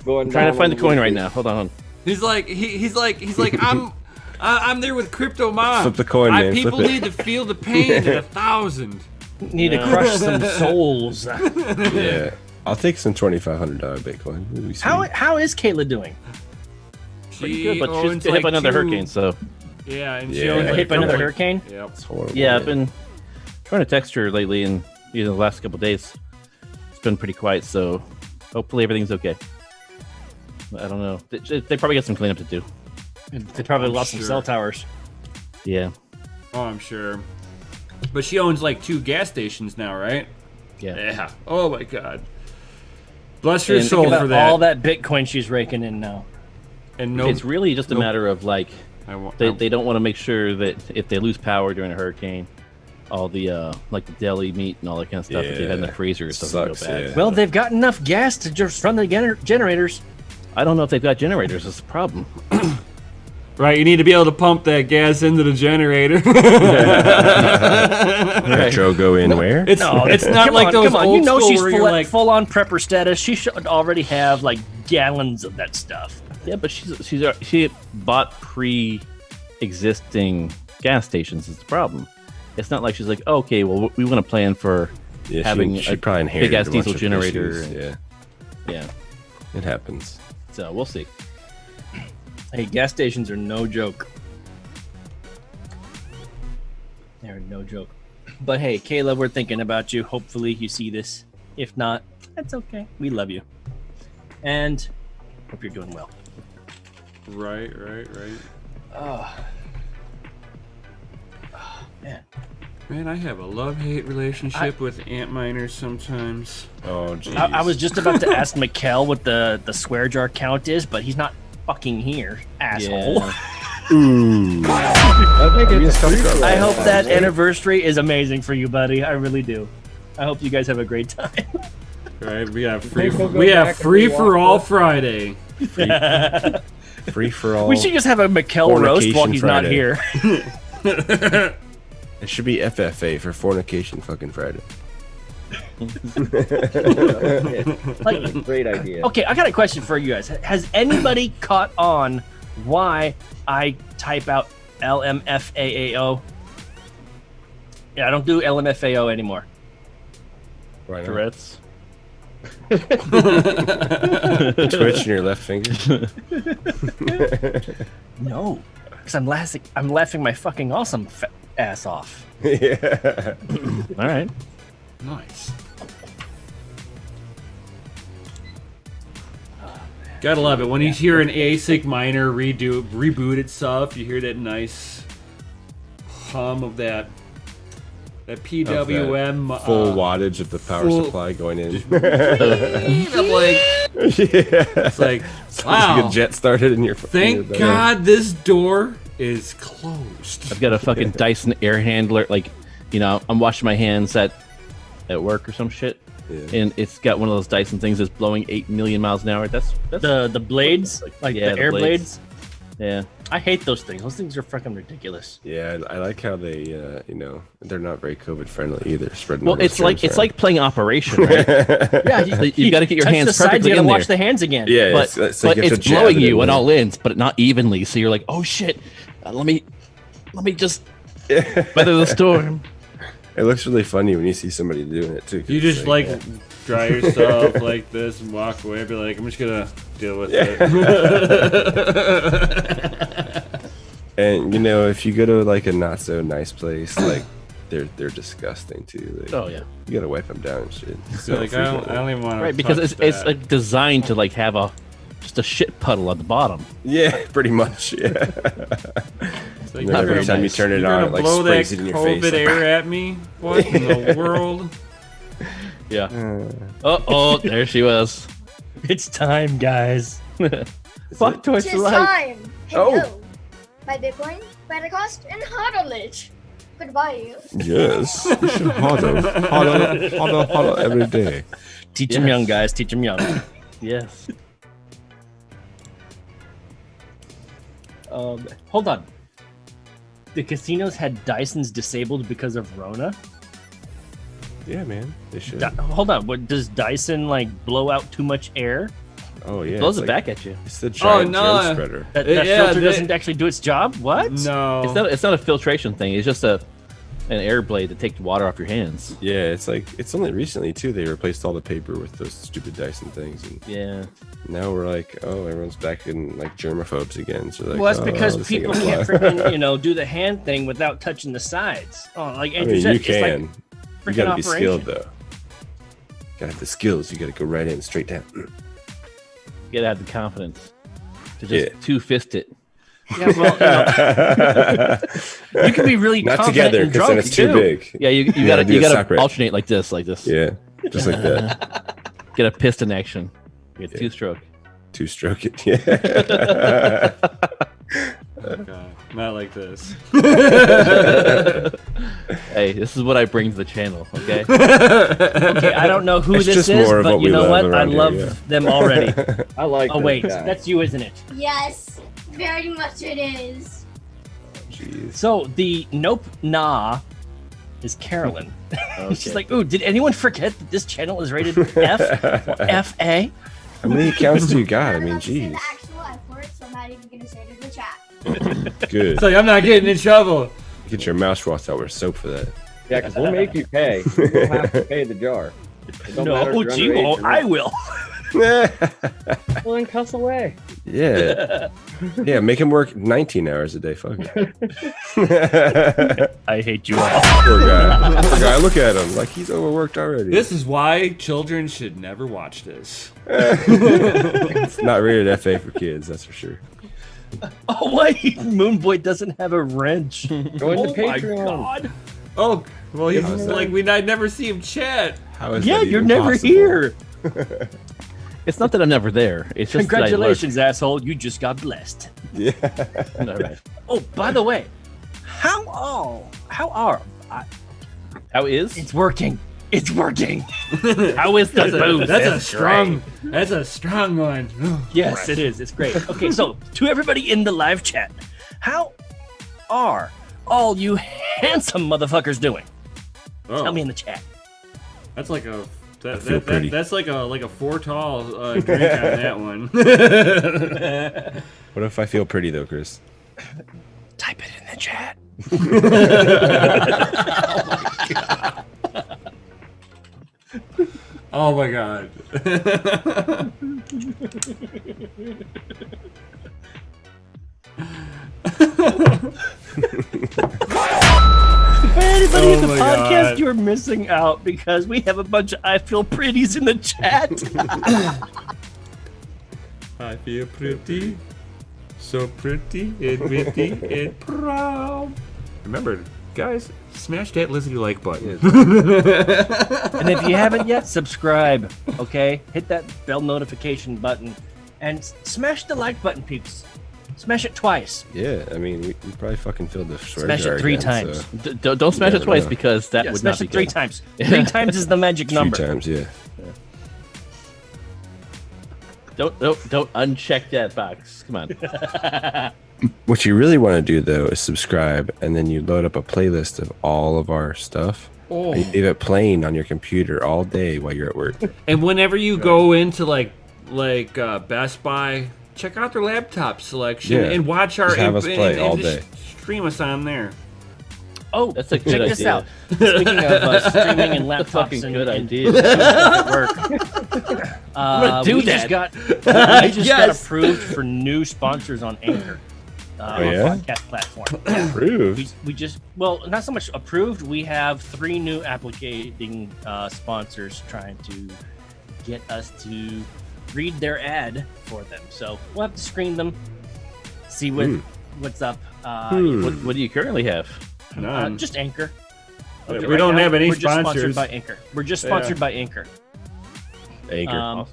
Going Trying down to find the on coin YouTube. right now. Hold on. He's like I'm there with crypto mom. Flip the coin, man. People Flip it. need to feel the pain at 1,000. Need to crush some souls. Yeah, I'll take some $2,500 Bitcoin. It'll be sweet. How is Kayla doing? Pretty She good, but she's owns hit by another 2 hurricane, so Yeah, and Yeah. she owns Hit Hit by a another couple- hurricane? Yep. It's horrible. yeah, I've been trying to text her lately, and the last couple days, it's been pretty quiet. So hopefully everything's okay. But I don't know. They probably got some cleanup to do. They probably lost some Sure. cell towers. Yeah, Oh, I'm sure. But she owns like 2 gas stations now, right? yeah. Yeah. Oh my God. Bless her And soul Think about for that. all that Bitcoin she's raking in now. And no, It's really just a nope. matter of like I they don't want to make sure that if they lose power during a hurricane, all the like the deli meat and all that kind of stuff that they had in the Yeah. freezer doesn't Sucks, go bad. yeah. Well, they've got enough gas to just run the generators. I don't know if they've got generators. That's the problem. Right, you need to be able to pump that gas into the generator. Retro go in where? It's not like those come on. old You know school she's where you're like, full on prepper status. She should already have like gallons of that stuff. Yeah, but she bought pre-existing gas stations. Is the problem? It's not like she's like, oh, okay, well, we want to plan for Yeah, having she a probably inherited big-ass a bunch diesel of generator. issues. and- Yeah, yeah. it happens. So we'll see. Hey, gas stations are no joke. They're no joke. But hey, Kayla, we're thinking about you. Hopefully you see this. If not, that's okay. We love you. And hope you're doing well. right. Oh, man. Man, I have a love-hate relationship with Antminers sometimes. Oh, geez. I was just about to ask Mikkel what the swear jar count is, but he's not fucking here, asshole. Yeah. Ooh. I think it's a free for all. I hope that anniversary is amazing for you, buddy. I really do. I hope you guys have a great time. Right, we have think we'll go back and free for rewatch all this? Friday. Free for all. We should just have a Mikkel roast while Fornication he's not Friday. here. It should be FFA for Fornication fucking Friday. Like, Great idea. okay, I got a question for you guys. Has anybody caught on why I type out LMFAAO? Yeah, I don't do LMFAO anymore. Why not? Tourette's. Twitch in your left finger. No, because I'm laughing my fucking awesome ass off. Yeah. All right. Nice. Gotta love it when you hear an ASIC miner reboot itself. You hear that nice hum of that PWM Full wattage of the power full- supply going in. I'm like, Yeah. it's like, Sounds wow. like a jet started in your. Thank in your- God this door is closed. I've got a fucking Dyson air handler, like I'm washing my hands at work or some shit, and it's got one of those Dyson things that's blowing 8 million miles an hour. That's the blades, like yeah, the air blades. Yeah, I hate those things. Those things are fucking ridiculous. Yeah, I like how they, they're not very COVID friendly either. Spreading. well, all those it's like germs it's around. like playing Operation, right? Yeah, You got to get your touch hands the sides, perfectly you gotta in wash there. the hands again. Yeah, But like but you have it's to jab blowing it you in at there. all ends, but not evenly. So you're like, oh shit, let me just weather the storm. It looks really funny when you see somebody doing it too. 'cause You it's just like dry yourself like this and walk away. Be like, I'm just gonna deal with it. And if you go to like a not so nice place, like they're disgusting too. Like, Oh yeah, you gotta wipe them down and shit. So like, I don't even want to. right, because it's like designed to like have just a shit puddle at the bottom. Yeah, pretty much. Yeah. It's like, And then every time you turn it you're on, gonna it like blow sprays that it in your COVID face. air at me. What in the world? Yeah. Oh, there she was. It's time, guys. Fuck Toys Tis to Life. time. Hello. Oh. By Bitcoin, Pentecost, and Hodlage. Goodbye. Yes. You should holler every day. Teach them young, guys. Teach them young. Yes. Hold on. The casinos had Dysons disabled because of Rona. Yeah, man. They should. Hold on. What does Dyson like blow out too much air? Oh yeah. Blows it's it like- back at you. It's the giant no. germ spreader. That Yeah, filter they- doesn't actually do its job. What? No. It's not a filtration thing. It's just an air blade that takes water off your hands. Yeah, it's only recently too they replaced all the paper with those stupid Dyson things, and Yeah. now we're like, oh, everyone's back in like germaphobes again. So like, Well, that's oh, because this ain't people gonna can't fly. freaking, do the hand thing without touching the sides. Oh, like I Andrew mean, said, you it's can. like You freaking gotta be operation. skilled though. Gotta have the skills. You gotta go right in, straight down. You gotta have the confidence to just Yeah. two-fist it. Yeah, well, you can be really Not confident together, and because drunk then it's too too. big. Yeah, you gotta gotta do you it gotta separate. alternate like this. Yeah, just like that. Get a piston action. You get two-stroke. Two stroke it. Yeah. Oh, God. Not like this. Hey, this is what I bring to the channel. Okay. Okay, I don't know who It's this just is, more of but what you we know love what? I around here, love yeah. them already. I like. Oh those wait, guys. that's you, isn't it? Yes, very much it is. Jeez. So the nope nah is Carolyn. She's like, ooh, did anyone forget that this channel is rated F or FA? How many accounts do you got? I I'm mean, about to say jeez. the actual F word, so I'm not even gonna say it in the chat. Good. It's like, I'm not getting in trouble. Get your mouse washed out with soap for that. Yeah, because we'll make you pay. You'll have to pay the jar. It don't matter if No, you're gee, underage won't. or I not. will. Well, then cuss away. Yeah. Yeah, make him work 19 hours a day. Fuck it. I hate you all. Poor guy. Poor guy. Look at him. Like he's overworked already. This is why children should never watch this. It's not rated FA for kids, that's for sure. Oh wait, Moon Boy doesn't have a wrench. Join the Oh my Patreon. God. Oh, well, he's How's that? like, I'd never see him chat. How is Yeah, that you're even never possible? here. It's not that I'm never there. It's just that I lurk. Congratulations, asshole. You just got blessed. Yeah. All right. Oh, by the way, how are How is? it's working? It's working. How is the boost? That's a strong one. Yes, it is. It's great. Okay, so to everybody in the live chat, how are all you handsome motherfuckers doing? Oh, Tell me in the chat. that's like a feel pretty. that's like a 4 tall drink on that one. What if I feel pretty though, Chris? Type it in the chat. Oh my god. Anybody in the Oh my podcast, God. you're missing out because we have a bunch of I feel pretties in the chat. I feel pretty, so pretty and witty and proud. Remember, guys, smash that Lizzie like button. And if you haven't yet, subscribe, okay? Hit that bell notification button and smash the like button, peeps. Smash it twice. Yeah, I mean, we probably fucking filled the swear Smash it jar 3 again, times. so Don't smash it never twice know. because that Yeah, would smash not be it 3 good. times. 3 times is the magic 3 number. times, yeah. Don't uncheck that box. Come on. What you really want to do though is subscribe, and then you load up a playlist of all of our stuff. Oh. And you leave it playing on your computer all day while you're at work. And whenever you go into like Best Buy, check out their laptop selection Yeah. and watch our Just have us play all just day. stream us on there. Oh, That's a check good this idea. out. Speaking of streaming and laptops fucking and, good and idea. at work, do we that. just got Yes. approved for new sponsors on Anchor, Oh, yeah? our podcast platform. Approved. We just not so much approved. We have 3 new applicating sponsors trying to get us to read their ad for them. So we'll have to screen them, see what's up. What do you currently have? None. Just Anchor. We Right don't now, have any we're just sponsors. sponsored by Anchor. We're just sponsored by Anchor. Anchor.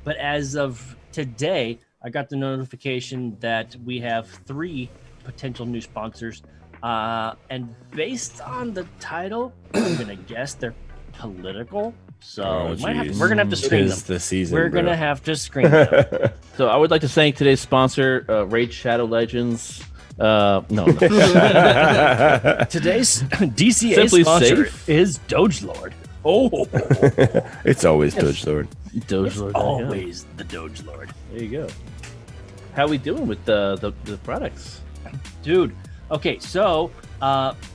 But as of today, I got the notification that we have 3 potential new sponsors. And based on the title, I'm gonna guess they're political. So Oh, geez. we're gonna have to screen them. Tis the season, We're bro. gonna have to screen them. So I would like to thank today's sponsor, Raid Shadow Legends. No. Today's DCA Simply sponsor Safe. is Doge Lord. Oh, It's always Doge Lord. Doge Lord. always the Doge Lord, There you go. How we doing with the products? dude. Okay, so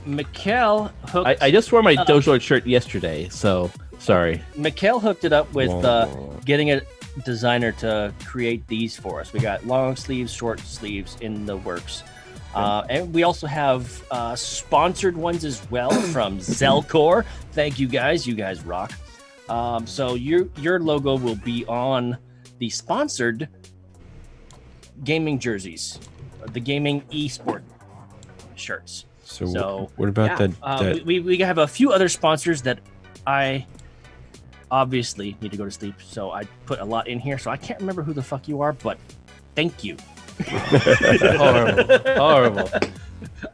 Mikkel hooked. I just wore my Doge Lord shirt yesterday, so sorry. Mikkel hooked it up with Whoa. getting a designer to create these for us. We got long sleeves, short sleeves in the works. And we also have sponsored ones as well from Zelcor. Thank you guys. You guys rock. So your logo will be on the sponsored gaming jerseys, the gaming esport shirts. So what about yeah, that? we have a few other sponsors that I obviously need to go to sleep, so I put a lot in here. So I can't remember who the fuck you are, but thank you. Horrible.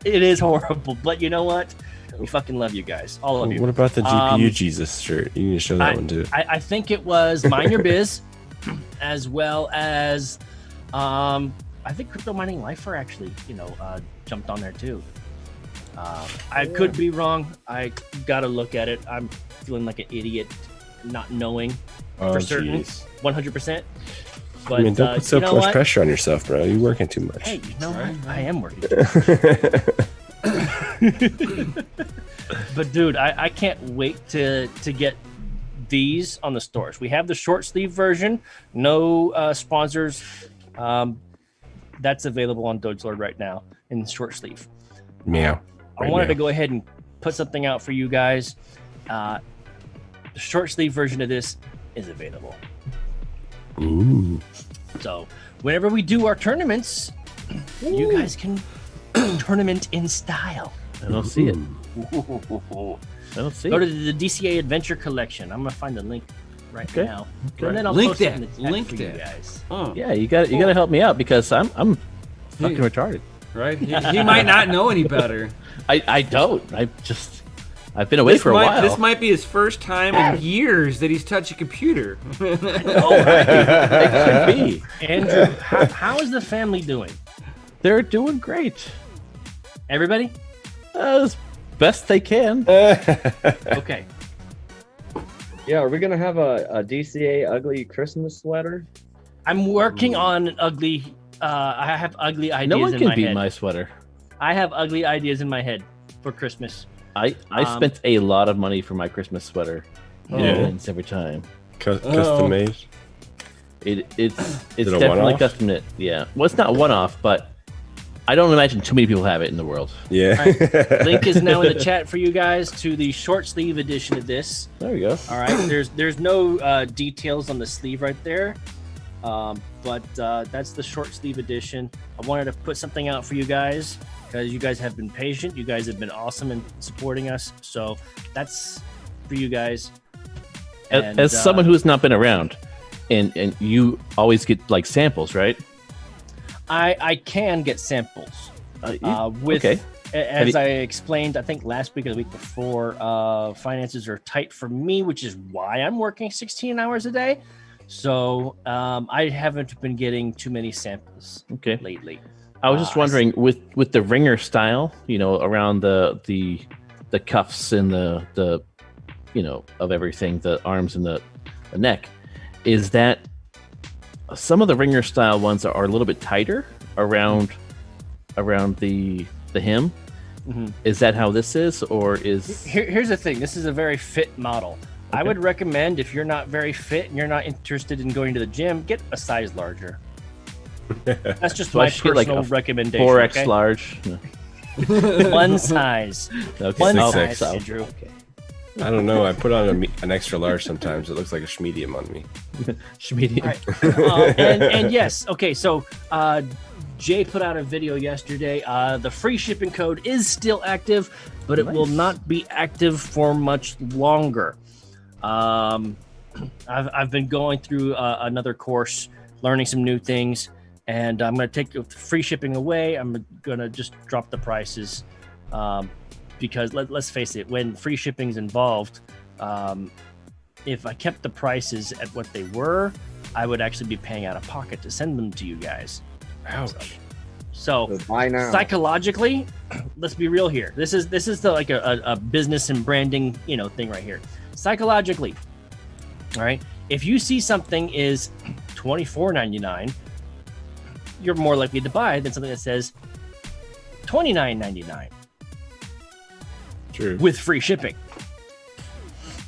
It is horrible, but you know what? We fucking love you guys, all of you. What about the GPU Jesus shirt? You need to show that one too. I think it was Mind Your Biz, as well as I think Crypto Mining Lifer actually, jumped on there too. I could be wrong. I gotta look at it. I'm feeling like an idiot, not knowing for certain, 100%. But I mean, don't put so you know much what? pressure on yourself, bro. You're working too much. Hey, you know what? I am working. But dude, I can't wait to get these on the stores. We have the short sleeve version, no sponsors. That's available on Doge Lord right now in short sleeve. Meow. I wanted to go ahead and put something out for you guys. The short sleeve version of this is available. Ooh. So whenever we do our tournaments, you guys can tournament in style. I don't see it. I don't see Go it. to the DCA Adventure Collection. I'm gonna find the link right Okay. now, and then I'll Link post it that. in the chat Link for you that. guys. Oh, Yeah, you got to help me out because I'm fucking retarded. right? He might not know any better. I don't. I've been away for a while. This might be his first time in years that he's touched a computer. It could be. Andrew, how is the family doing? They're doing great. Everybody? As best they can. Okay. Yeah, are we gonna have a DCA ugly Christmas sweater? I'm working on an ugly. I have ugly ideas No one in can my beat head. my sweater. I have ugly ideas in my head for Christmas. I spent a lot of money for my Christmas sweater. And it wins every time. Custom made. It's it a definitely one-off? custom knit. Yeah. Well, it's not one off, but I don't imagine too many people have it in the world. Yeah. Link is now in the chat for you guys to the short sleeve edition of this. There we go. All right, there's no details on the sleeve right there, but that's the short sleeve edition. I wanted to put something out for you guys because you guys have been patient. You guys have been awesome in supporting us. So that's for you guys. And, As someone who has not been around, and you always get like samples, right? I can get samples. With okay. As I explained, I think last week or the week before, finances are tight for me, which is why I'm working 16 hours a day. So I haven't been getting too many samples lately. I was just wondering, with the ringer style, around the cuffs and the of everything, the arms and the neck, is that some of the ringer style ones are a little bit tighter around the hem. Mm-hmm. Is that how this is, or is here's the thing? This is a very fit model. Okay. I would recommend, if you're not very fit and you're not interested in going to the gym, get a size larger. That's just my personal recommendation. 4X large. No. One size. Okay. One size, Andrew. Okay. I don't know. I put on an extra large sometimes. It looks like a schmedium on me. Schmedium. Right. And yes. Okay. So Jay put out a video yesterday. The free shipping code is still active, but it will not be active for much longer. I've been going through another course, learning some new things, and I'm going to take free shipping away. I'm going to just drop the prices. Because let's face it, when free shipping is involved, if I kept the prices at what they were, I would actually be paying out of pocket to send them to you guys. Ouch. So buy now. Psychologically, let's be real here. This is like a business and branding thing right here. Psychologically, all right. If you see something is $24.99, you're more likely to buy than something that says $29.99. True. With free shipping.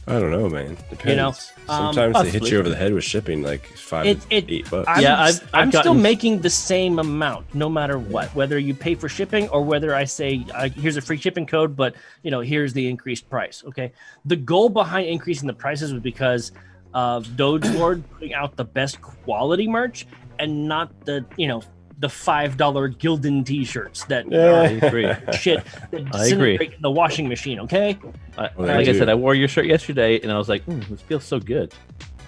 I don't know, man. Depends. Sometimes they hit you over the head with shipping, like $5 to $8. I'm still making the same amount, no matter what. Whether you pay for shipping or whether I say, here's a free shipping code, but here's the increased price. Okay. The goal behind increasing the prices was because of Doge Lord putting out the best quality merch and not the $5 Gildan t-shirts that shit that disintegrate the washing machine. Okay. Like I said, I wore your shirt yesterday, and I was like, "This feels so good."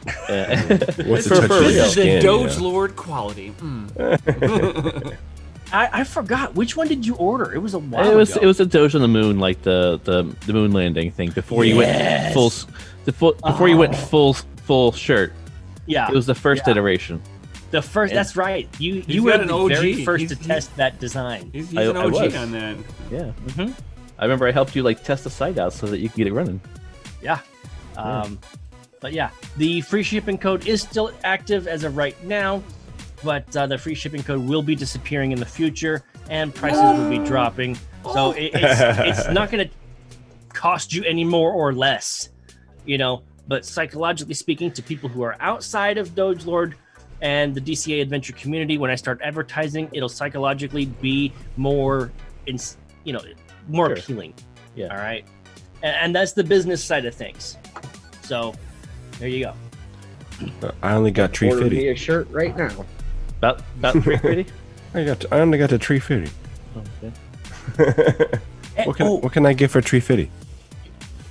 What's the touch of This your is skin? the Doge Lord quality. I forgot which one did you order? It was a while ago. It was a Doge on the moon, like the moon landing thing before you went full shirt. Yeah, it was the first iteration. The first, that's right. You were the very first to test that design. He's an OG on that. Yeah. Mm-hmm. I remember I helped you test the site out so that you could get it running. Yeah. But yeah, the free shipping code is still active as of right now, but the free shipping code will be disappearing in the future, and prices will be dropping. So it's not going to cost you any more or less, But psychologically speaking, to people who are outside of Doge Lord and the DCA adventure community, when I start advertising, it'll psychologically be more, more appealing. Yeah. All right. And that's the business side of things. So there you go. I only got tree Order fitty. me a shirt right now. About 350. I only got the tree fitty. Okay. What can I get for tree fitty?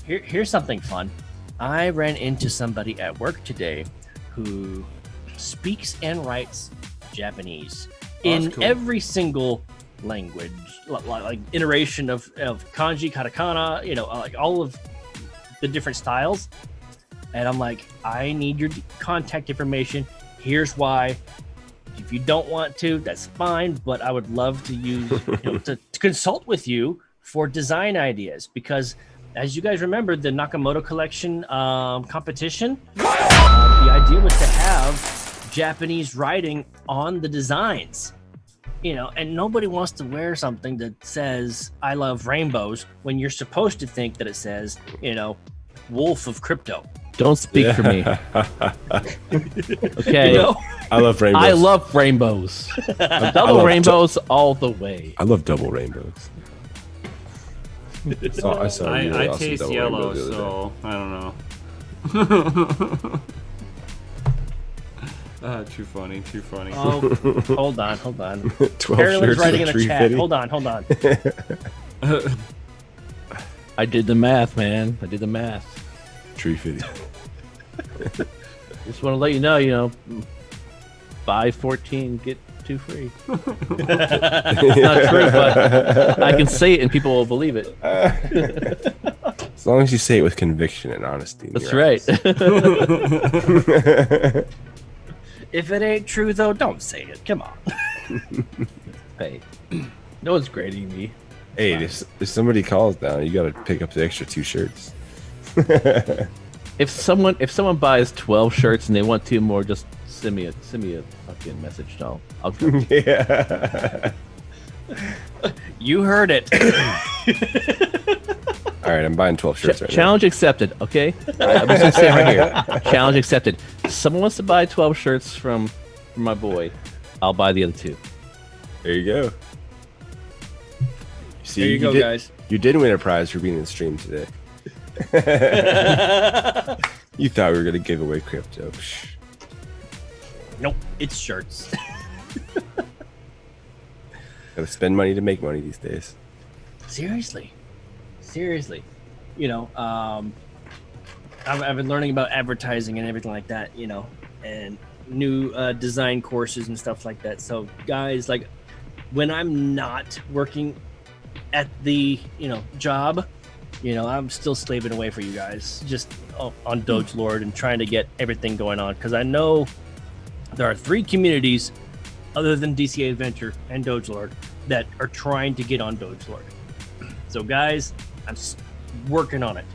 Here's something fun. I ran into somebody at work today who speaks and writes Japanese in every single language, like iteration of kanji, katakana, like all of the different styles. And I'm like, I need your contact information. Here's why. If you don't want to, that's fine. But I would love to use to consult with you for design ideas, because as you guys remember, the Nakamoto collection competition, the idea was to have Japanese writing on the designs, and nobody wants to wear something that says "I love rainbows" when you're supposed to think that it says, "Wolf of Crypto." Don't speak for me. Okay. I love rainbows. I love rainbows. Double rainbows all the way. I love double rainbows. I saw a really I awesome taste double yellow, rainbow the other so I don't know. Too funny. Oh, hold on. 12 Carolyn's shirts writing in for the chat. 350. Hold on. I did the math, man. I did the math. Tree fitty. Just want to let you know, buy 14, get 2 free. It's not true, but I can say it and people will believe it. As long as you say it with conviction and honesty. in That's your right. eyes. If it ain't true, though, don't say it. Come on. Hey, no one's grading me. Hey, if somebody calls down, you got to pick up the extra 2 shirts. If someone buys 12 shirts and they want 2 more, just send me a fucking message. I'll come. Yeah. You heard it. All right, I'm buying 12 shirts right Challenge accepted. Okay, I'm just gonna say it right here. Challenge accepted. If someone wants to buy 12 shirts from my boy, I'll buy the other 2. now. There you go. See, There you go, guys. You did win a prize for being in the stream today. You thought we were going to give away crypto. Psh. Nope, it's shirts. Gotta spend money to make money these days. Seriously. You know, I've been learning about advertising and everything like that, you know, and new design courses and stuff like that. So, guys, like, when I'm not working at the, you know, job, you know, I'm still slaving away for you guys, just on Doge Lord and trying to get everything going on. Because I know there are 3 communities other than DCA Adventure and Doge Lord that are trying to get on Doge Lord. So, guys, I'm working on it.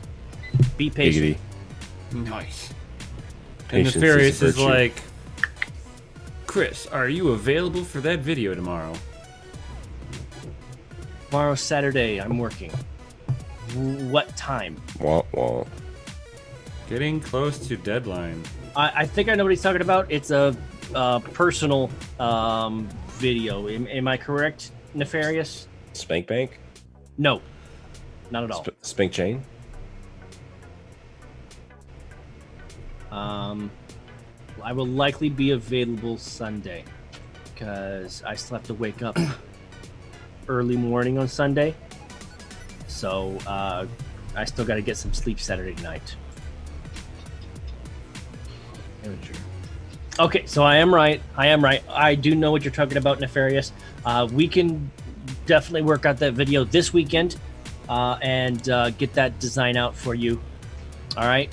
Be patient. Giggity. Nice. And Patience Nefarious a is virtue. like, Chris, are you available for that video tomorrow? Tomorrow, Saturday, I'm working. What time? Wah, wah. Getting close to deadline. I think I know what he's talking about. It's a personal video. Am I correct, Nefarious? Spank Bank? No, not at all. Spank Chain? I will likely be available Sunday because I still have to wake up early morning on Sunday. So I still got to get some sleep Saturday night. Okay, so I am right. I do know what you're talking about, Nefarious. We can definitely work out that video this weekend and get that design out for you. All right?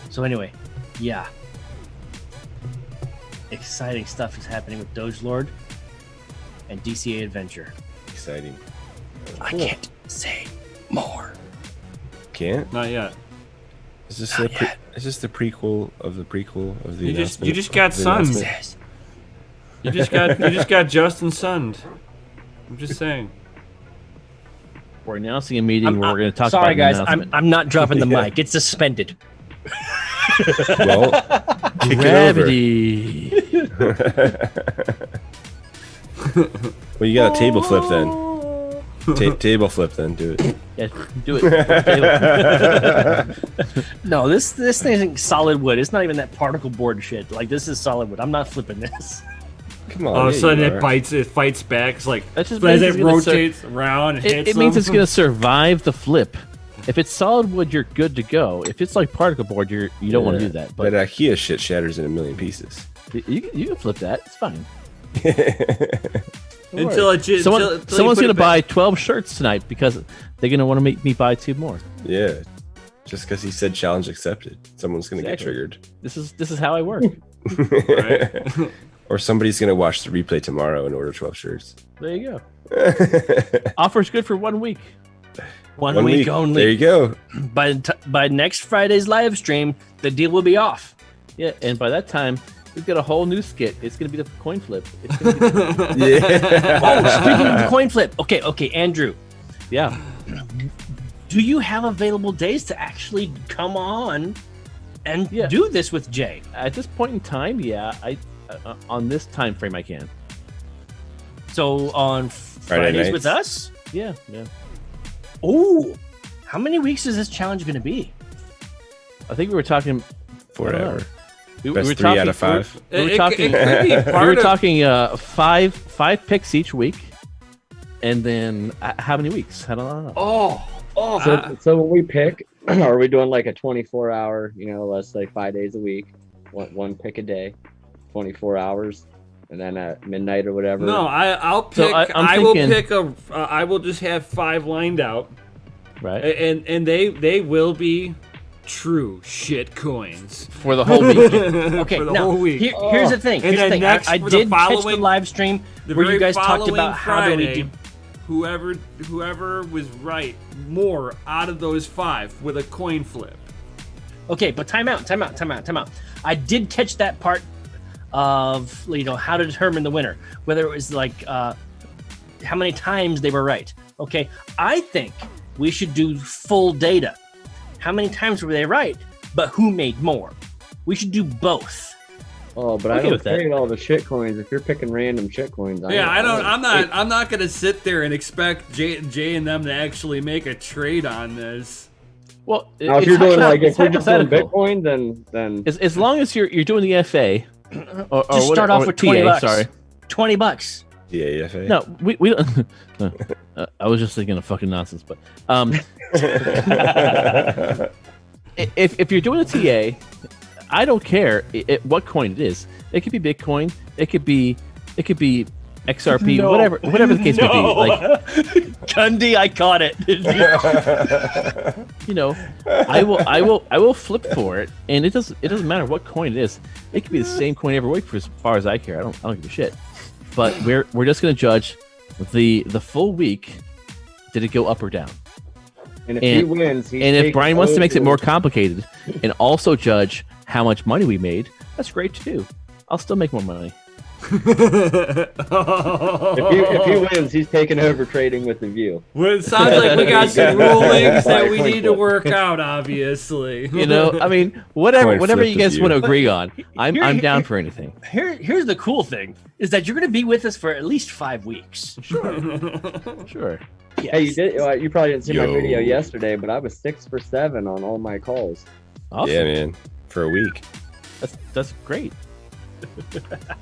So anyway, yeah. Exciting stuff is happening with Doge Lord and DCA Adventure. Exciting. I can't say more. Can't? Not yet. Is this the prequel of the prequel of the You announcement? just got of the sunned. announcement? You just got Justin sunned. I'm just saying. We're announcing a meeting where we're going to talk Sorry, about guys. an announcement. I'm not dropping the mic. It's suspended. Well, kick Gravity. well, you got a table flip then. Table flip then. Do it. Yeah, do it. No, this thing isn't solid wood. It's not even that particle board shit. Like, this is solid wood. I'm not flipping this. Come on. All of a yeah, sudden, you it are. bites. It fights back. It's like That's just as it basically gonna rotates around. And hits It means them. it's going to survive the flip. If it's solid wood, you're good to go. If it's like particle board, you don't want to do that. But But IKEA shit shatters in a million pieces. you can flip that. It's fine. Don't Until worry. it j- someone, until you someone's put going it to back. buy 12 shirts tonight because they're going to want to make me buy 2 more. Yeah. Just because he said challenge accepted, someone's going to Exactly. get triggered. This is how I work. Right. Or somebody's going to watch the replay tomorrow and order 12 shirts. There you go. Offer's good for 1 week. One week only. There you go. By next Friday's live stream, the deal will be off. Yeah, and by that time, we've got a whole new skit. It's going to be the coin flip. It's gonna be Yeah. Oh, speaking of the coin flip. Okay, Andrew. yeah. Do you have available days to actually come on and Yeah. do this with Jay? At this point in time, yeah, I on this time frame I can. So on Fridays nights. with us? Yeah. Oh, how many weeks is this challenge going to be? I think we were talking Forever. We Best were 3 talking, out of 5. We were It talking. could be We part were of- talking five picks each week, and then how many weeks? I don't know. Oh, So when we pick, are we doing like a 24-hour? Let's say 5 days a week, one pick a day, 24 hours, and then at midnight or whatever. No, I'll pick. So I will pick a. I will just have 5 lined out, Right. and they will be true shit coins For the whole week. Okay, for the now, whole week. here's the thing. And Here's the then thing. next I for the did catch the following- live stream The where you very guys talked following about how do we Friday, do. whoever was right more out of those 5 with a coin flip. Okay, but time out. I did catch that part of how to determine the winner, whether it was like how many times they were right. Okay, I think we should do full data. How many times were they right, but who made more? We should do both. Oh, but Okay I don't with that. trade all the shit coins. If you're picking random shit coins, I'm not gonna sit there and expect Jay and them to actually make a trade on this. Well, Now, if it's you're doing hy- like it's if you're just doing hypothetical. Bitcoin, then As long as you're doing the FA, or Just start off with TA, 20 bucks. Sorry. $20. Yeah, EFA. No, we don't. I was just thinking of fucking nonsense, but if you're doing a TA, I don't care what coin it is. It could be Bitcoin. It could be XRP. No. Whatever the case may be. Like Gundy, I caught it. I will flip for it, and it doesn't matter what coin it is. It could be the same coin every week for as far as I care. I don't give a shit. But we're just gonna judge the full week. Did it go up or down? and if he wins, And if Brian wants to make it more complicated and also judge how much money we made, that's great too. I'll still make more money. if he wins, he's taking over trading with the view. Well, it sounds like we got some rulings that we need to work out. Obviously, I mean, whatever Coin flip you the guys view. want to agree on, I'm Here- down for anything. Here's the cool thing is that you're going to be with us for at least 5 weeks. Sure. Hey, you probably didn't see my Yo. video yesterday, but I was 6 for 7 on all my calls. Awesome. Yeah, man. For a week. That's great.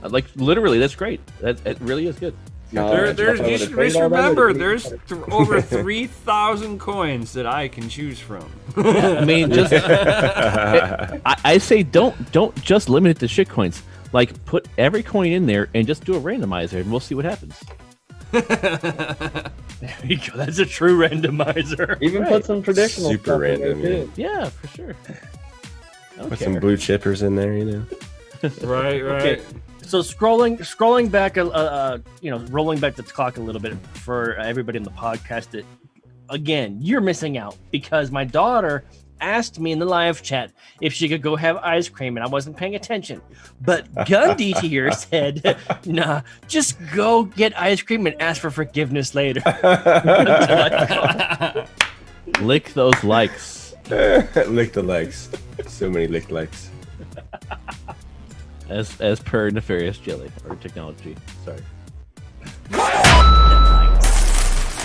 Like literally, that's great. It really is good. No, you if I would've should traded just all that, remember, would've there's over 3,000 coins that I can choose from. I mean, just I say don't just limit it to shit coins. Like put every coin in there and just do a randomizer, and we'll see what happens. There you go. That's a true randomizer. Even Right. put some traditional Super stuff in there, random, too. Yeah, for sure. I don't Put care. some blue chippers in there, Right. Okay. So scrolling back, rolling back the clock a little bit for everybody in the podcast. That again, you're missing out because my daughter asked me in the live chat if she could go have ice cream, and I wasn't paying attention. But Gundy here said, "Nah, just go get ice cream and ask for forgiveness later." Lick those likes. Lick the legs. So many licked legs. As per nefarious jelly or technology. Sorry.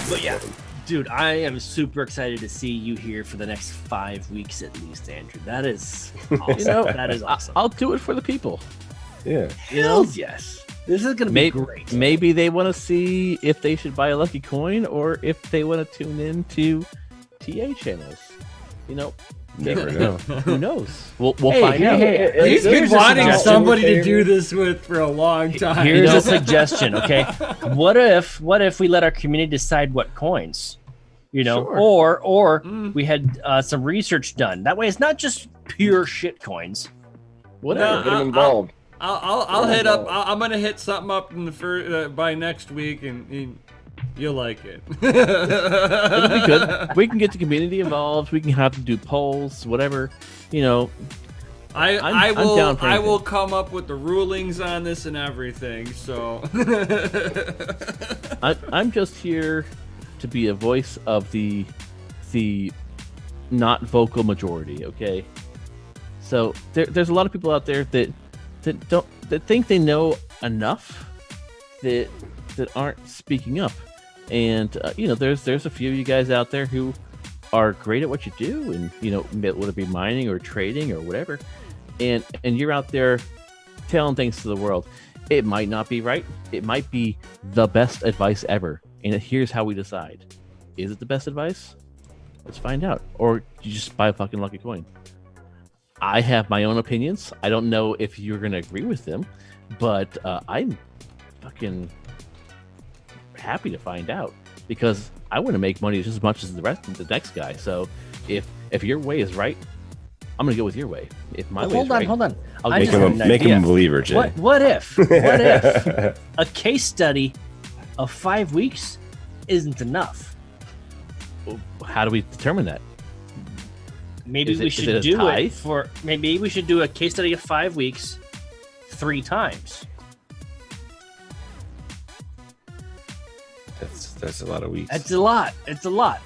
But yeah, dude, I am super excited to see you here for the next 5 weeks at least, Andrew. That is awesome. That is awesome. I'll do it for the people. Yeah. Hell yes. This is gonna be great. Maybe they want to see if they should buy a lucky coin or if they want to tune in to TA channels. Never know. Who knows? We'll find out. He's been Here's a wanting suggestion. somebody to do this with for a long time. Here's a suggestion, okay? What if we let our community decide what coins? Sure. Or we had some research done. That way it's not just pure shit coins. Whatever. Get them involved. I'll hit up. I'm gonna hit something up in the by next week, and you'll like it. It'll be good. We can get the community involved. We can have them do polls, whatever. I'm down for I anything. will come up with the rulings on this and everything. So I'm just here to be a voice of the not vocal majority. Okay, so there's a lot of people out there that think they know enough that aren't speaking up, and there's a few of you guys out there who are great at what you do, and whether it be mining or trading or whatever, and you're out there telling things to the world. It might not be right. It might be the best advice ever. And here's how we decide. Is it the best advice? Let's find out. Or you just buy a fucking lucky coin. I have my own opinions. I don't know if you're gonna agree with them, but I'm fucking happy to find out because I want to make money just as much as the next guy. So if your way is right, I'm gonna go with your way. If my way is right, hold on. I'll Make him a believer, Jay. What if a case study of 5 weeks isn't enough? How do we determine that? Maybe we should do it for. Maybe we should do a case study of 5 weeks, 3 times. That's a lot of weeks. It's a lot. It's a lot.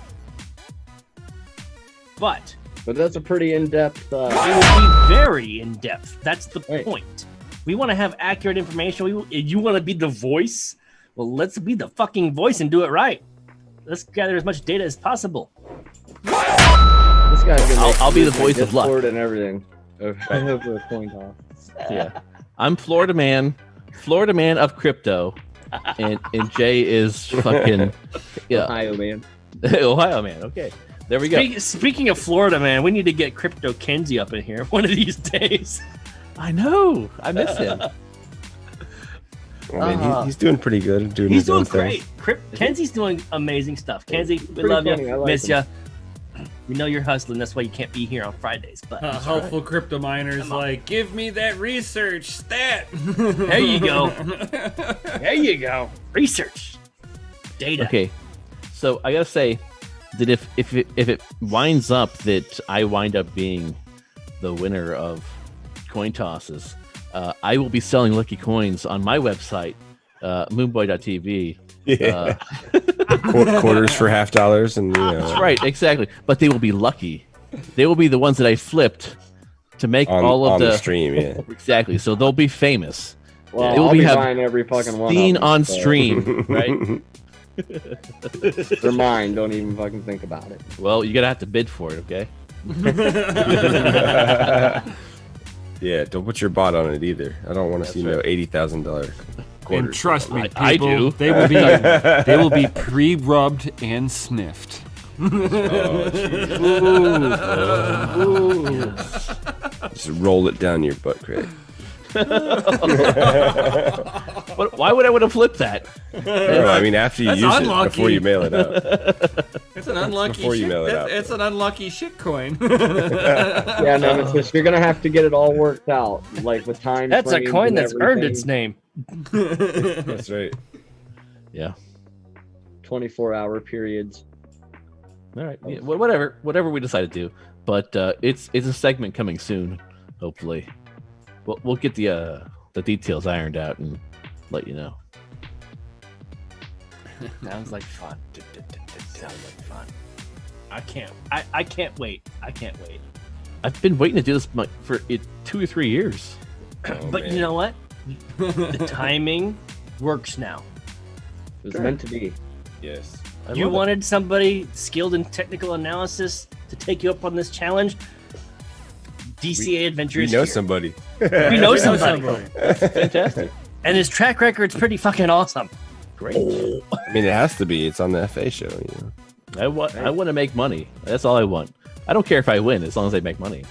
But that's a pretty in-depth. it will be very in depth. That's the Right. point. We want to have accurate information. You want to be the voice? Well, let's be the fucking voice and do it right. Let's gather as much data as possible. This guy's gonna. I'll be the voice of luck. Discord and everything. Over a coin toss. Yeah, I'm Florida man of crypto, and Jay is fucking Ohio man. Ohio man. Okay, there we go. Speaking of Florida, man, we need to get Crypto Kenzie up in here one of these days. I know. I miss him. I mean, he's doing pretty good. Doing He's his own doing thing. great. Kenzie's doing amazing stuff. Kenzie, we Pretty love funny. you, I like miss him. you. We know you're hustling. That's why you can't be here on Fridays. But Helpful crypto miners like, give me that research stat. there you go. There you go. Research, data. Okay, so I gotta say that if it winds up that I wind up being the winner of coin tosses, I will be selling lucky coins on my website, moonboy.tv. Yeah. Quarters for $50, and That's right, exactly. But they will be lucky. They will be the ones that I flipped to make all of on the stream. Yeah. Exactly. So they'll be famous. Well, It will I'll be be have buying every fucking one. seen of them, on so stream, right? They're mine. Don't even fucking think about it. Well, you're gonna have to bid for it, okay? Yeah. Don't put your bot on it either. I don't want to see no $80,000 quarters. And trust me, people, I do. They will be pre-rubbed and sniffed. Just roll it down your butt crack. But why would I want to flip that? No, I mean after you That's use unlucky. it before you mail it out. It's an unlucky before you shit. mail it out. It's an unlucky shit coin. Yeah, no, it's just you're gonna have to get it all worked out, like with time. That's a frames coin and that's earned everything. its name. That's right. Yeah. 24-hour periods. All right. Yeah, whatever we decide to do. But it's a segment coming soon. Hopefully, we'll get the details ironed out and let you know. Sounds like fun. Sounds like fun. I can't wait. I can't wait. I've been waiting to do this for 2 or 3 years. Oh, But man. you know what? The timing works now. It was meant to be. Yes. I You love it. wanted somebody skilled in technical analysis to take you up on this challenge? DCA Adventure We is know here. somebody. We know somebody. Fantastic. And his track record's pretty fucking awesome. Great. I mean, it has to be. It's on the FA show. You know. I want to make money. That's all I want. I don't care if I win as long as I make money.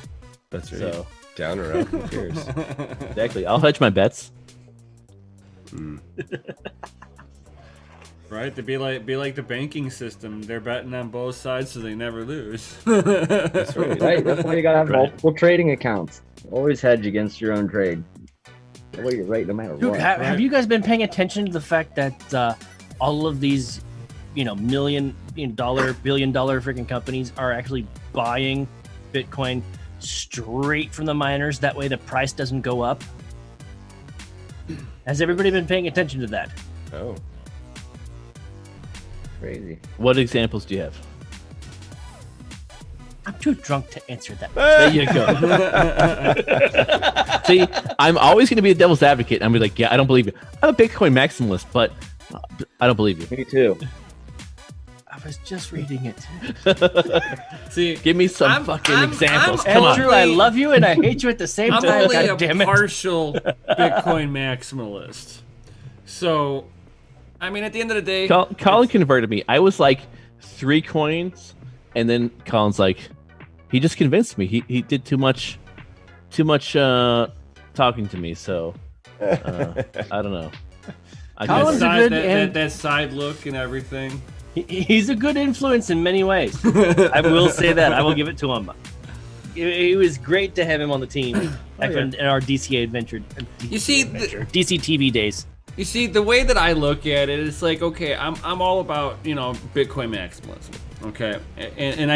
That's right. So Down or up? Who cares? exactly. I'll hedge my bets. Right? To be like the banking system. They're betting on both sides so they never lose. That's right. Right. That's why you gotta have Right. multiple trading accounts. Always hedge against your own trade. That way you're right no matter Dude, what. have you guys been paying attention to the fact that all of these, $1 billion freaking companies are actually buying Bitcoin straight from the miners? That way the price doesn't go up. Has everybody been paying attention to that? Oh. Crazy. What examples do you have? I'm too drunk to answer that. There you go. See, I'm always going to be a devil's advocate. I'm gonna be like, yeah, I don't believe you. I'm a Bitcoin maximalist, but I don't believe you. Me too. I was just reading it. See, Give me some fucking examples. Come on. Andrew, I love you and I hate you at the same I'm time. only God a damn it. partial Bitcoin maximalist. So, I mean, at the end of the day, Colin converted me. I was like 3 coins And then Colin's like, he just convinced me. He did too much talking to me. So I don't know. Colin's a good that side look and everything. He's a good influence in many ways. I will say that. I will give it to him. It was great to have him on the team back in our DCA adventure. DC TV days. You see, the way that I look at it is like, okay, I'm all about, Bitcoin maximalism. Okay, and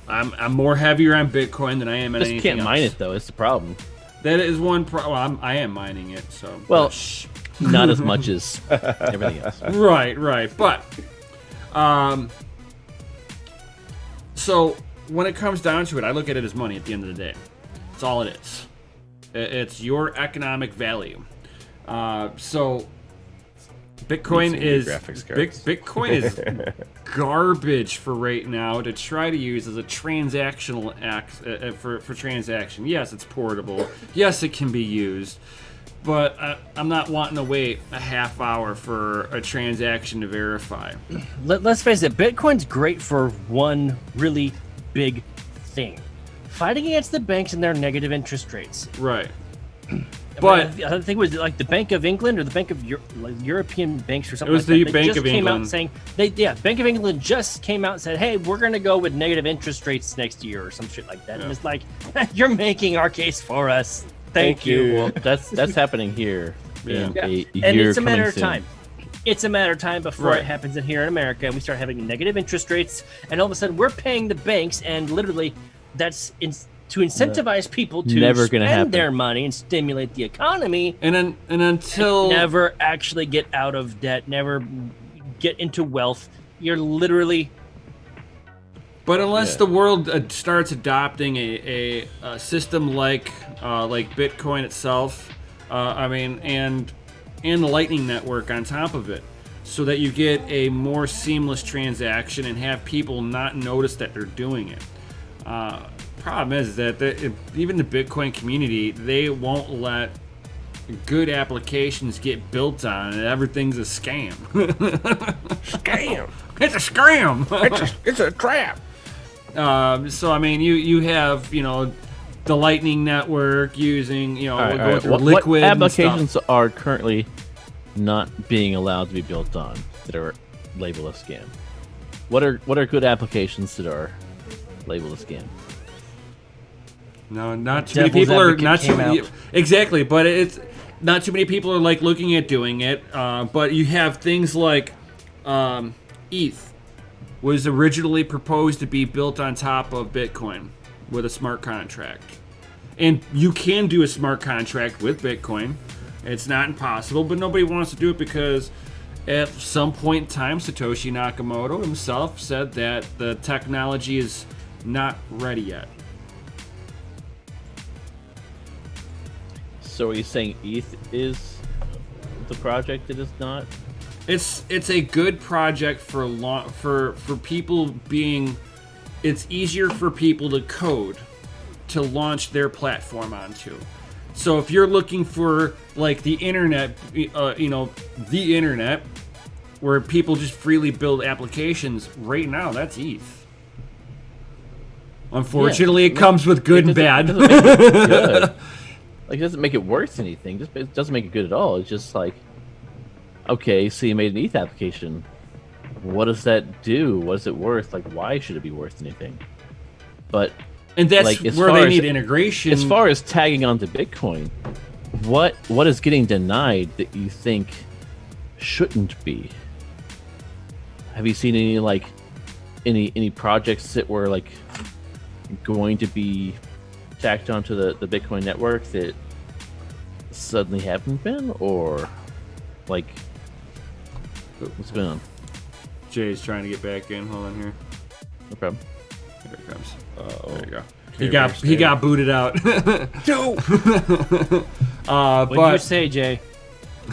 I'm more heavier on Bitcoin than I am on anything else. Just can't mine it though. It's the problem. That is one problem. Well, I am mining it, so. Well, not as much as everything else. Right. But, so when it comes down to it, I look at it as money at the end of the day. That's all it is. It's your economic value. So Bitcoin is Bitcoin is garbage for right now to try to use as a transactional act for transaction. Yes, it's portable. Yes, it can be used. But I'm not wanting to wait a half hour for a transaction to verify. Let's face it, Bitcoin's great for one really big thing. Fighting against the banks and their negative interest rates. Right. But I think it was like the Bank of England or the Bank of European banks or something. It was like the that. Bank just of came England. out saying Bank of England just came out and said, "Hey, we're going to go with negative interest rates next year" or some shit like that. Yeah. And it's like, you're making our case for us. Thank you. Well, that's happening here. Yeah. And it's a matter of time. It's a matter of time before it happens in here in America, and we start having negative interest rates, and all of a sudden we're paying the banks, and literally that's to incentivize people to spend their money and stimulate the economy. And until never actually get out of debt, never get into wealth. You're literally. But unless the world starts adopting a system like Bitcoin itself, and the Lightning Network on top of it, so that you get a more seamless transaction and have people not notice that they're doing it. Problem is that even the Bitcoin community, they won't let good applications get built on, and everything's a scam. Scam! It's a scam! It's a trap! So you have the Lightning Network using Liquid. What applications are currently not being allowed to be built on that are labeled a scam? What are good applications that are labeled a scam? No, not too many people are exactly, but it's not too many people are looking at doing it. But you have things like ETH was originally proposed to be built on top of Bitcoin with a smart contract, and you can do a smart contract with Bitcoin. It's not impossible, but nobody wants to do it because at some point in time, Satoshi Nakamoto himself said that the technology is not ready yet. So are you saying ETH is the project that is not? It's a good project for people being. It's easier for people to code to launch their platform onto. So if you're looking for the internet, the internet where people just freely build applications, right now that's ETH. Unfortunately, it comes with good and bad. It doesn't make it worth anything. It doesn't make it good at all. It's just okay, so you made an ETH application. What does that do? What is it worth? Why should it be worth anything? And that's where they need integration. As far as tagging onto Bitcoin, what is getting denied that you think shouldn't be? Have you seen any projects that were going to be tacked onto the Bitcoin network that suddenly haven't been, or what's going on? Jay's trying to get back in. Hold on here. No problem. Here it comes. There you go. He got booted out. No. What did you say, Jay?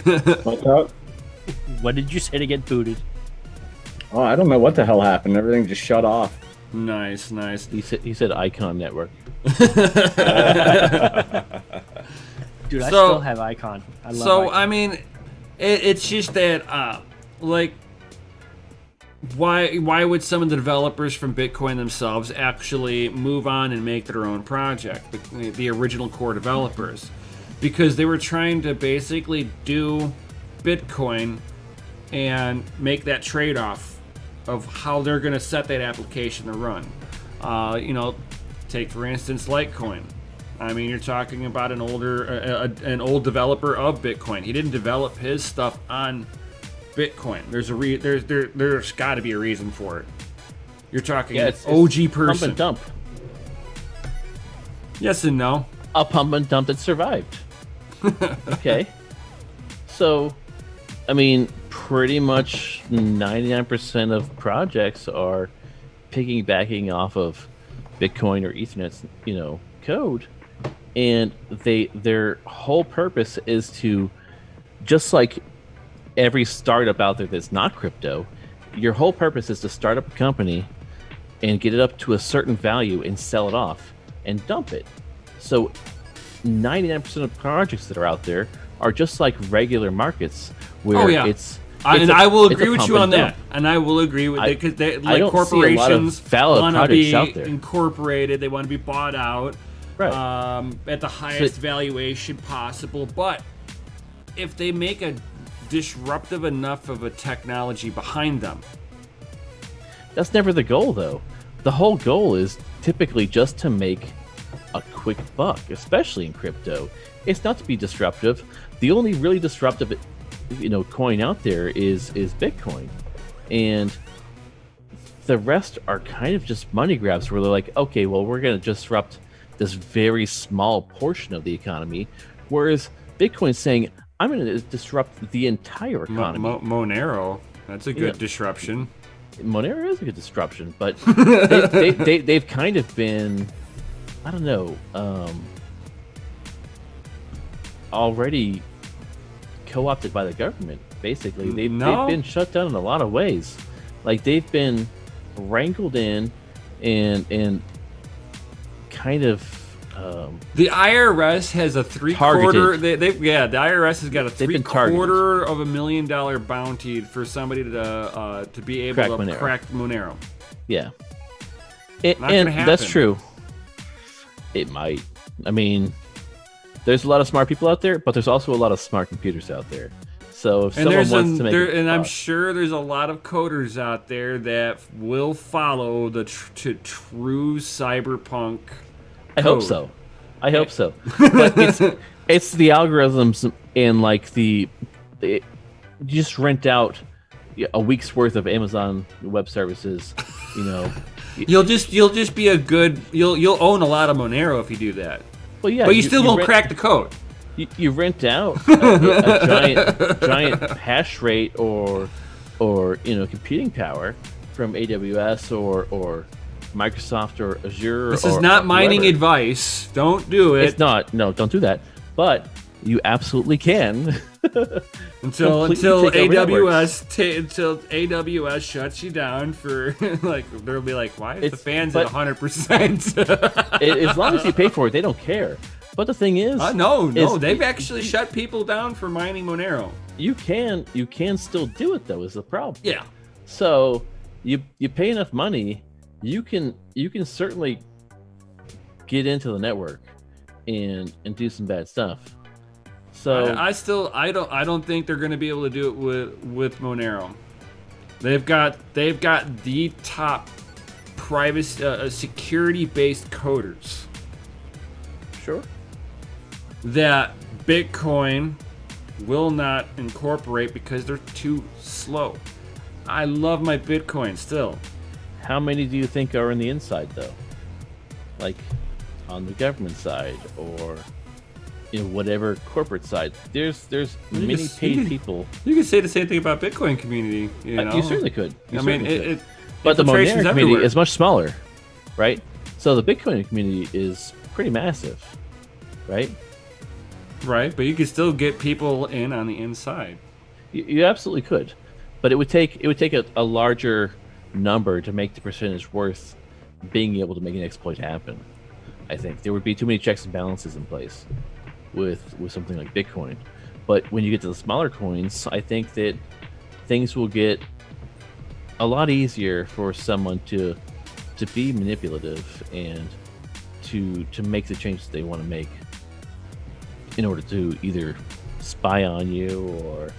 What's up? What did you say to get booted? Oh, I don't know what the hell happened. Everything just shut off. Nice. He said Icon Network. Dude, I still have Icon. I love Icon. It's just that why would some of the developers from Bitcoin themselves actually move on and make their own project, the original core developers? Because they were trying to basically do Bitcoin and make that trade-off of how they're going to set that application to run. Take for instance Litecoin. I mean, you're talking about an old developer of Bitcoin. He didn't develop his stuff on Bitcoin. There's got to be a reason for it. You're talking it's OG person. Pump and dump. Yes and no. A pump and dump that survived. Okay. So, I mean, pretty much 99% of projects are piggybacking off of Bitcoin or Ethernet's, code, and their whole purpose is to, just like every startup out there that's not crypto, your whole purpose is to start up a company and get it up to a certain value and sell it off and dump it. So 99% of projects that are out there are just like regular markets where I will agree with you on that. And I will agree with it because corporations want to be incorporated. They want to be bought out at the highest valuation possible. But if they make a disruptive enough of a technology behind them, that's never the goal, though. The whole goal is typically just to make a quick buck, especially in crypto. It's not to be disruptive. The only really disruptive coin out there is Bitcoin, and the rest are kind of just money grabs where they're like, okay, well, we're going to disrupt this very small portion of the economy, whereas Bitcoin's saying, I'm going to disrupt the entire economy. Monero, that's a good disruption. Monero is a good disruption, but they've kind of been, I don't know, already co-opted by the government. Basically, they've been shut down in a lot of ways. Like, they've been wrangled in and kind of the IRS has a three-quarter. The IRS has got a $750,000 bounty for somebody to be able to crack Monero. Yeah, and that's true. It might. I mean, there's a lot of smart people out there, but there's also a lot of smart computers out there. So if someone wants to make I'm sure there's a lot of coders out there that will follow the true cyberpunk. I hope so. But it's the algorithms and like you just rent out a week's worth of Amazon Web Services. You'll just be you'll own a lot of Monero if you do that. Well, yeah, but you still won't crack the code. You rent out a giant hash rate or computing power from AWS or Microsoft or Azure. This is not mining advice. Don't do it. It's not. No, don't do that. But you absolutely can. until AWS shuts you down for they'll be like, why is the fans at 100%? As long as you pay for it, they don't care. But the thing is, no, they've actually shut people down for mining Monero. You can still do it though. Is the problem? Yeah. So you pay enough money, you can certainly get into the network and do some bad stuff. So I don't think they're going to be able to do it with Monero. They've got the top privacy security based coders. Sure. That Bitcoin will not incorporate because they're too slow. I love my Bitcoin still. How many do you think are on the inside though? Like on the government side or whatever corporate side. There's many paid people. You could say the same thing about Bitcoin community. You certainly could. But the Monero community everywhere. is much smaller, right? So the Bitcoin community is pretty massive, right? Right, but you could still get people in on the inside. You absolutely could, but it would take a larger number to make the percentage worth being able to make an exploit happen. I think there would be too many checks and balances in place with something like Bitcoin. But when you get to the smaller coins, I think that things will get a lot easier for someone to be manipulative and to make the changes they want to make in order to either spy on you or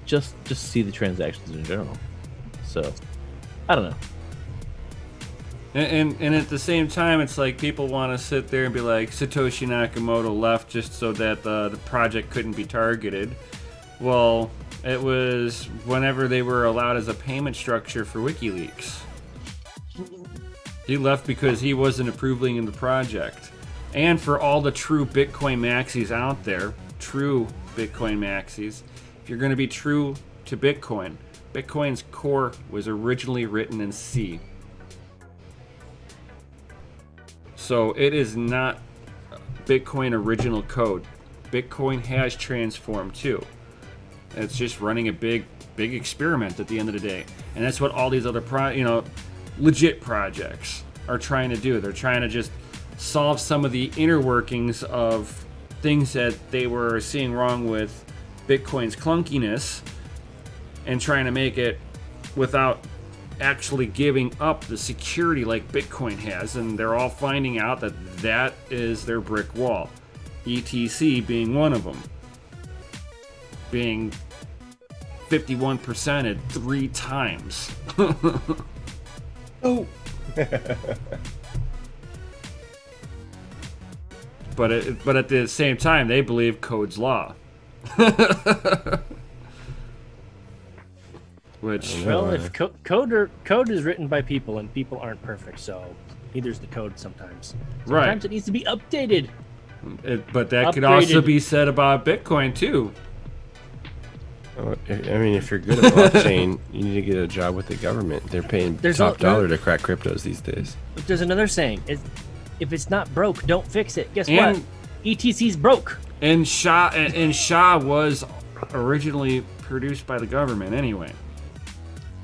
just see the transactions in general. So I don't know. And at the same time, it's like people want to sit there and be like, Satoshi Nakamoto left just so that the project couldn't be targeted. Well, it was whenever they were allowed as a payment structure for WikiLeaks. He left because he wasn't approving in the project. And for all the true Bitcoin maxis out there, true Bitcoin maxis, if you're going to be true to Bitcoin, Bitcoin's core was originally written in C. So it is not Bitcoin original code. Bitcoin has transformed too. It's just running a big experiment at the end of the day. And that's what all these other legit projects are trying to do. They're trying to just solve some of the inner workings of things that they were seeing wrong with Bitcoin's clunkiness and trying to make it without actually giving up the security like Bitcoin has, and they're all finding out that that is their brick wall. ETC being one of them, being 51%ed 3 times. Oh. But at the same time, they believe code's law. Which, well, if code is written by people and people aren't perfect, so neither's the code sometimes. Right. Sometimes it needs to be updated. But that could also be said about Bitcoin too. I mean, if you're good at blockchain, you need to get a job with the government. They're paying top dollar to crack cryptos these days. But there's another saying: if it's not broke, don't fix it. Guess what? ETC's broke. And SHA was originally produced by the government anyway.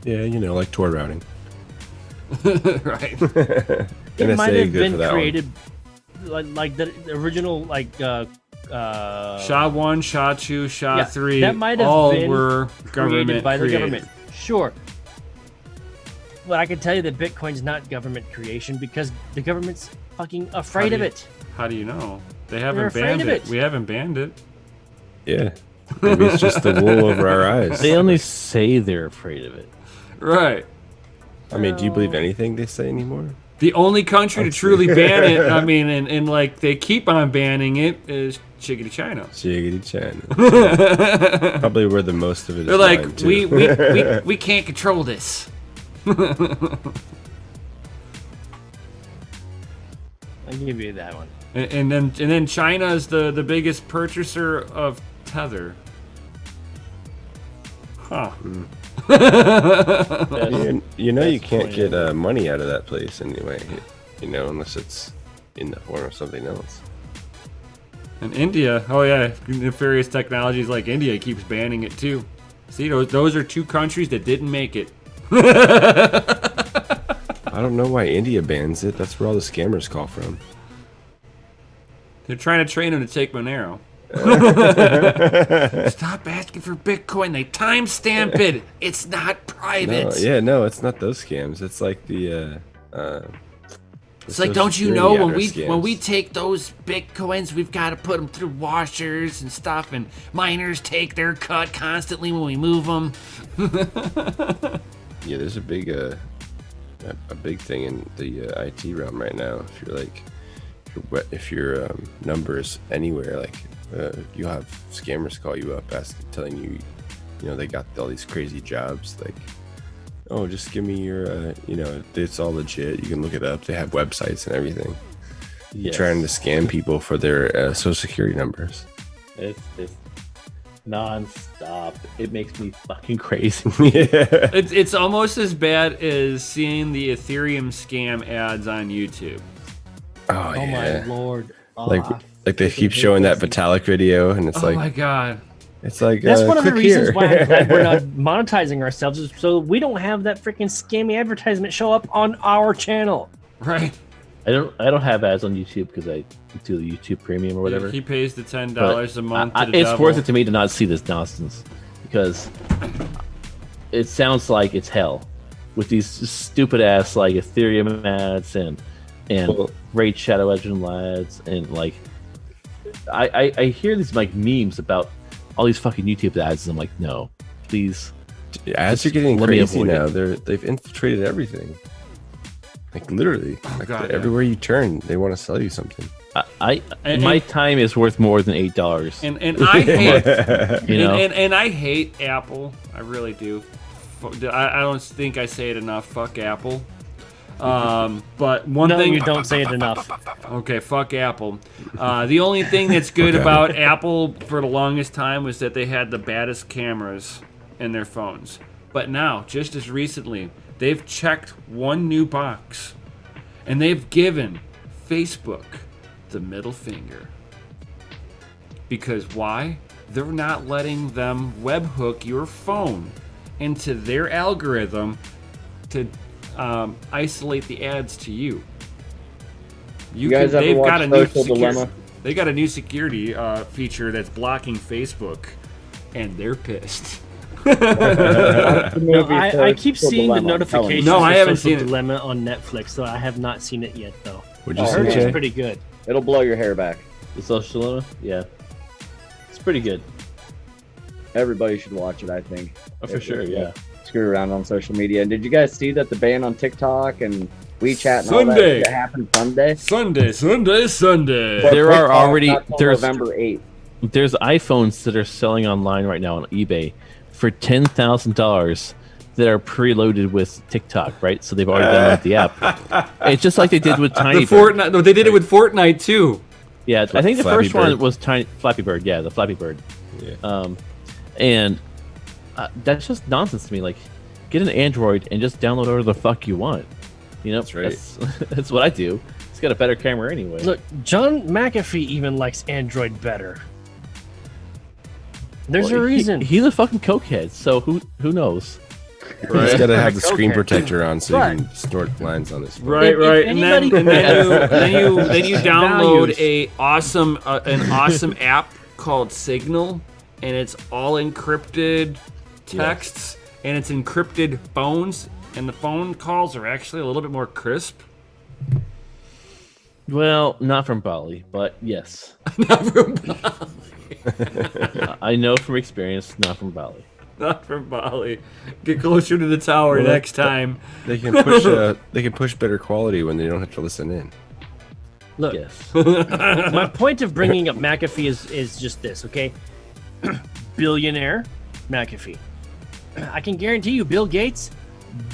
Yeah, like Tor routing. Right. It might have been created like the original SHA-1, SHA-2, SHA-3, that might have all been were created by created. the government. Sure. But I can tell you that Bitcoin's not government creation because the government's fucking afraid of it. How do you know? They They're haven't afraid banned of it. it. We haven't banned it. Yeah. Maybe it's just the wool over our eyes. They only say they're afraid of it. Right. I mean, do you believe anything they say anymore? The only country to truly ban it, I mean, and like they keep on banning it, is Chickadee China. Chickadee China. Probably where the most of it is. They're like, lying, too. we can't control this. I'll give you that one. And then China is the biggest purchaser of Tether. Huh. You can't get money out of that place anyway, unless it's in the form of something else. And India, oh yeah, nefarious technologies like India keeps banning it too. See, those are 2 countries that didn't make it. I don't know why India bans it. That's where all the scammers call from. They're trying to train them to take Monero. Stop asking for Bitcoin. They timestamp it. It's not private. No, it's not those scams. It's like the it's like, don't you know when we take those Bitcoins, we've got to put them through washers and stuff, and miners take their cut constantly when we move them. Yeah, there's a big thing in the IT realm right now. If you're like, if your numbers anywhere, like you'll have scammers call you up telling you, they got all these crazy jobs, like, oh, just give me your, it's all legit. You can look it up. They have websites and everything. Yes. Trying to scam people for their social security numbers. It's non-stop. It makes me fucking crazy. Yeah. It's almost as bad as seeing the Ethereum scam ads on YouTube. Oh yeah. My lord. Like they keep showing that Vitalik video, and it's oh my god. It's like that's one of the reasons why I'm glad we're not monetizing monetizing ourselves, is so we don't have that freaking scammy advertisement show up on our channel. Right. I don't have ads on YouTube because I do the YouTube Premium or whatever. He pays the $10 a month. It's worth it to me to not see this nonsense because it sounds like it's hell with these stupid ass like Ethereum ads and Raid Shadow Legend ads and like I hear these like memes about all these fucking YouTube ads and I'm like, no, please. Ads are getting let me crazy avoid now. it. They've infiltrated everything. Like literally, God, everywhere you turn, they want to sell you something. My time is worth more than $8. And I hate You know? and I hate Apple. I really do. I don't think I say it enough. Fuck Apple. But one No, thing you don't say it enough. Okay, fuck Apple. The only thing that's good about Apple for the longest time was that they had the baddest cameras in their phones. But now, just as recently, they've checked one new box, and they've given Facebook the middle finger. Because why? They're not letting them webhook your phone into their algorithm to isolate the ads to you. You guys ever watch Social Dilemma? They got a new security feature that's blocking Facebook, and they're pissed. No, I keep seeing the notifications. No, I for haven't Social seen it. Dilemma on Netflix, so I have not seen it yet, though. Would you I say, heard it's Jay? pretty good. It'll blow your hair back. The Social Dilemma? Yeah. It's pretty good. Everybody should watch it, I think. Oh, for sure, yeah. Screw around on social media. And did you guys see that the ban on TikTok and WeChat and Sunday. all that happened Sunday? Sunday. But There are TikTok already- not till there's- November 8th. There's iPhones that are selling online right now on eBay for $10,000 that are preloaded with TikTok, right? So they've already downloaded the app. It's just like they did with Tiny The Bird. Fortnite. No, they did it with Fortnite too. Yeah, I think the Flappy first one Bird. was Flappy Bird. Yeah, the Flappy Bird. Yeah. And that's just nonsense to me. Like, get an Android and just download whatever the fuck you want. You know, That's right. That's what I do. It's got a better camera anyway. Look, John McAfee even likes Android better. There's a reason. He's a fucking cokehead, so who knows? You just gotta have the screen Okay. protector on so But- you can snort lines on his phone. Right, If right. And then, anybody- then you download Values. an awesome app called Signal, and it's all encrypted texts, and it's encrypted phones, and the phone calls are actually a little bit more crisp. Well, not from Bali, but yes. I know from experience, not from Bali. Not from Bali. Get closer to the tower next time. They can push better quality when they don't have to listen in. Look, Yes. my point of bringing up McAfee is just this, okay? Billionaire McAfee. I can guarantee you Bill Gates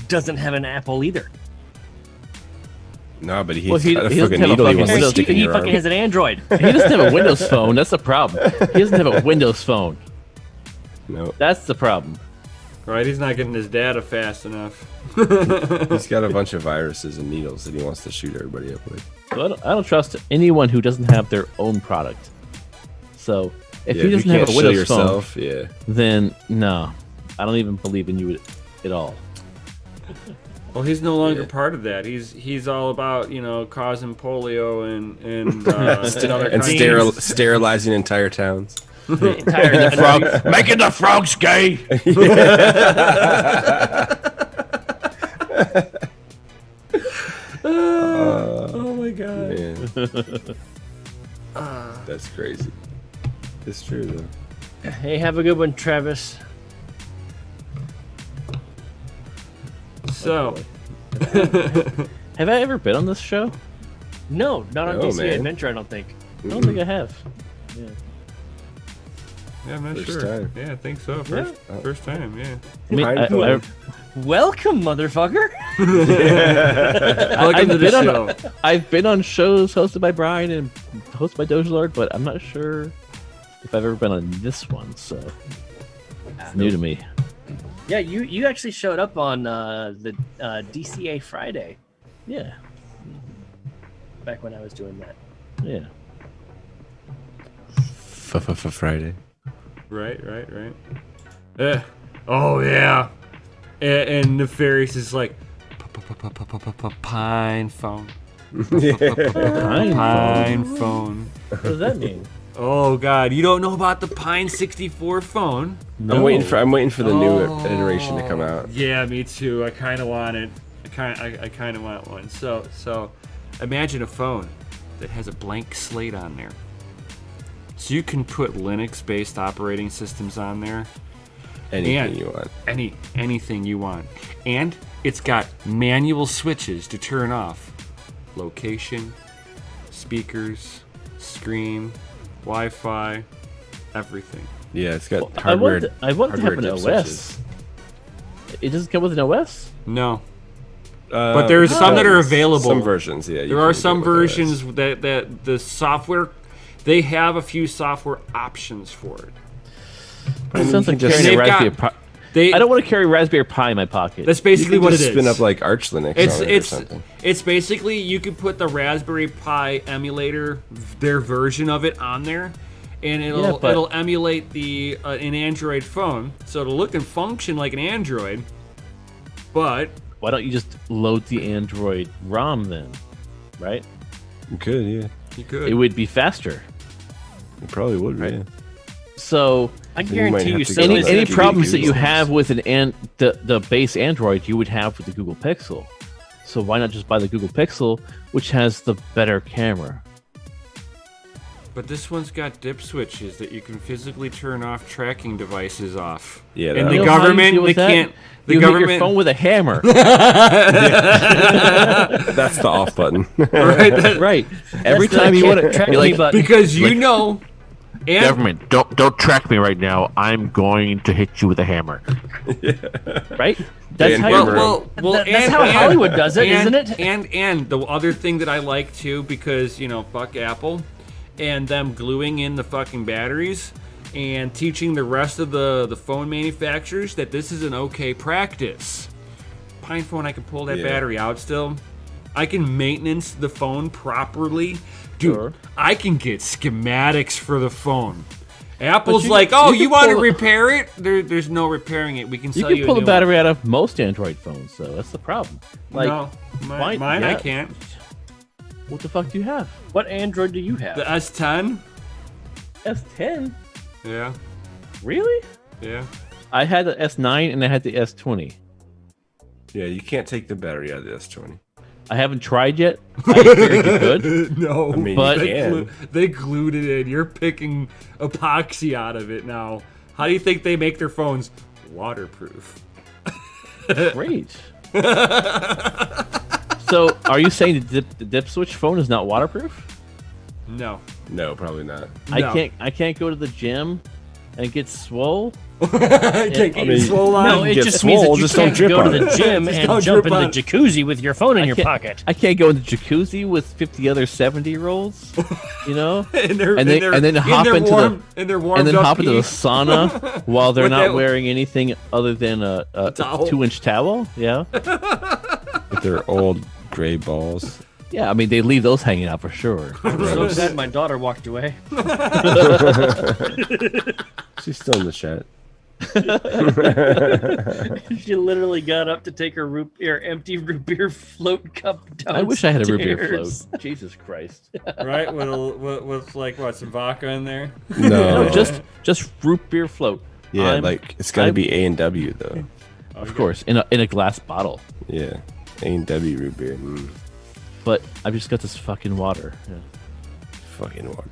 doesn't have an Apple either. No, but he's Well, he got a doesn't fucking have a needle he fucking wants to Windows- stick in He your fucking arm. has an Android. He doesn't have a Windows phone. That's the problem. He doesn't have a Windows phone. No, That's the problem. Right, he's not getting his data fast enough. he's got a bunch of viruses and needles that he wants to shoot everybody up with. So I don't trust anyone who doesn't have their own product. So if Yeah, he doesn't you have can't a show Windows phone, yourself, yeah. then no, I don't even believe in you at all. Well, he's no longer Yeah. part of that. He's all about, causing polio and other And kinds of- sterilizing entire towns. Making the frogs gay. Oh my god. Man. That's crazy. It's true though. Hey, have a good one, Travis. So, Have I ever been on this show? No, not on No, DCA man. Adventure, I don't think. I don't think I have. Yeah. yeah, I'm not First sure. time. Yeah, I think so. First time, yeah. I mean, Fine. Welcome, motherfucker. Welcome to the show. I've been on shows hosted by Brian and hosted by Doge Lord, but I'm not sure if I've ever been on this one, so it's new to me. Yeah, you actually showed up on the DCA Friday Yeah, back when I was doing that. yeah. Friday. Right. Oh yeah. And Nefarious is like pine phone. Pine phone. Pine phone. What does that mean? Oh God, you don't know about the Pine 64 phone? No. I'm waiting for the new iteration to come out. Yeah, me too. I kind of want it. I kind of want one. So imagine a phone that has a blank slate on there. So you can put Linux-based operating systems on there. Anything you want. Anything you want. And it's got manual switches to turn off location, speakers, screen, Wi-Fi, everything. Yeah, it's got I want to have hardware an dip OS. switches. It doesn't come with an OS? No. But there's some that are available. Some versions, yeah. There are some versions that the software, they have a few software options for it. It sounds like just- carrying a They've got- Raspberry Pi. They, I don't want to carry Raspberry Pi in my pocket. That's basically what it is. Spin up like Arch Linux on it or something. It's basically you could put the Raspberry Pi emulator, their version of it on there, and it'll emulate the an Android phone, so it'll look and function like an Android. But Why don't you just load the Android ROM then? Right? You could, yeah. you could. It would be faster. It probably would, right? So I Then you guarantee might you, have to some go of with this- any that problems that Google you things. have with the base Android, you would have with the Google Pixel. So why not just buy the Google Pixel, which has the better camera? But this one's got dip switches that you can physically turn off tracking devices off. Yeah, and that- the You know how you government, deal they with that? can't. The You hit government, your phone with a hammer. That's the off button. right? Right. Every That's the time you want track to, me button. Because you know, and Government, don't track me right now. I'm going to hit you with a hammer. right? That's Dan how Hammer. you. That's how Hollywood does it, isn't it? And the other thing that I like too, because fuck Apple, and them gluing in the fucking batteries and teaching the rest of the phone manufacturers that this is an okay practice. Pine phone, I can pull that Yeah. battery out still. I can maintenance the phone properly. Dude, Sure. I can get schematics for the phone. Apple's you- like, you oh, can you want to pull it- repair it? There's no repairing it. We can You sell can you pull a the new battery out of most Android phones, though. That's the problem. one. Like, No, why- mine I yeah. can't. what the fuck do you have? What Android do you have? The S10? S10? Yeah, Really? yeah. I had the S9 and I had the S20. Yeah, you can't take the battery out of the S20. I haven't tried yet. I figured you could. No, I mean, But- you can. they glued it in. You're picking epoxy out of it now. How do you think they make their phones waterproof? Great. So, are you saying the dip switch phone is not waterproof? No. No, probably not. No. I can't go to the gym and get swole. I can't get mean, swole on. No, it get just means that swole, you just don't can't drip go to on the it. gym Just and don't jump drip into on the jacuzzi with your phone in your can't- pocket. I can't go in the jacuzzi with 50 other 70-year-olds, you know? and they're, and then hop into warm, and they're warmed and then up hop into the pee. sauna while they're With not that- wearing anything other than a Towel. 2-inch towel. Yeah, With their old gray balls. yeah. I mean, they leave those hanging out for sure. I'm so sad my daughter walked away. She's still in the chat. She literally got up to take her empty root beer float cup down. I wish I had a root beer float. Jesus Christ! Right? With like what, some vodka in there? No, No, just root beer float. yeah, I'm- like it's got to I'm- be A&W though. Of course, in a glass bottle. Yeah, A&W root beer. Mm, But I've just got this fucking water. Yeah. fucking water.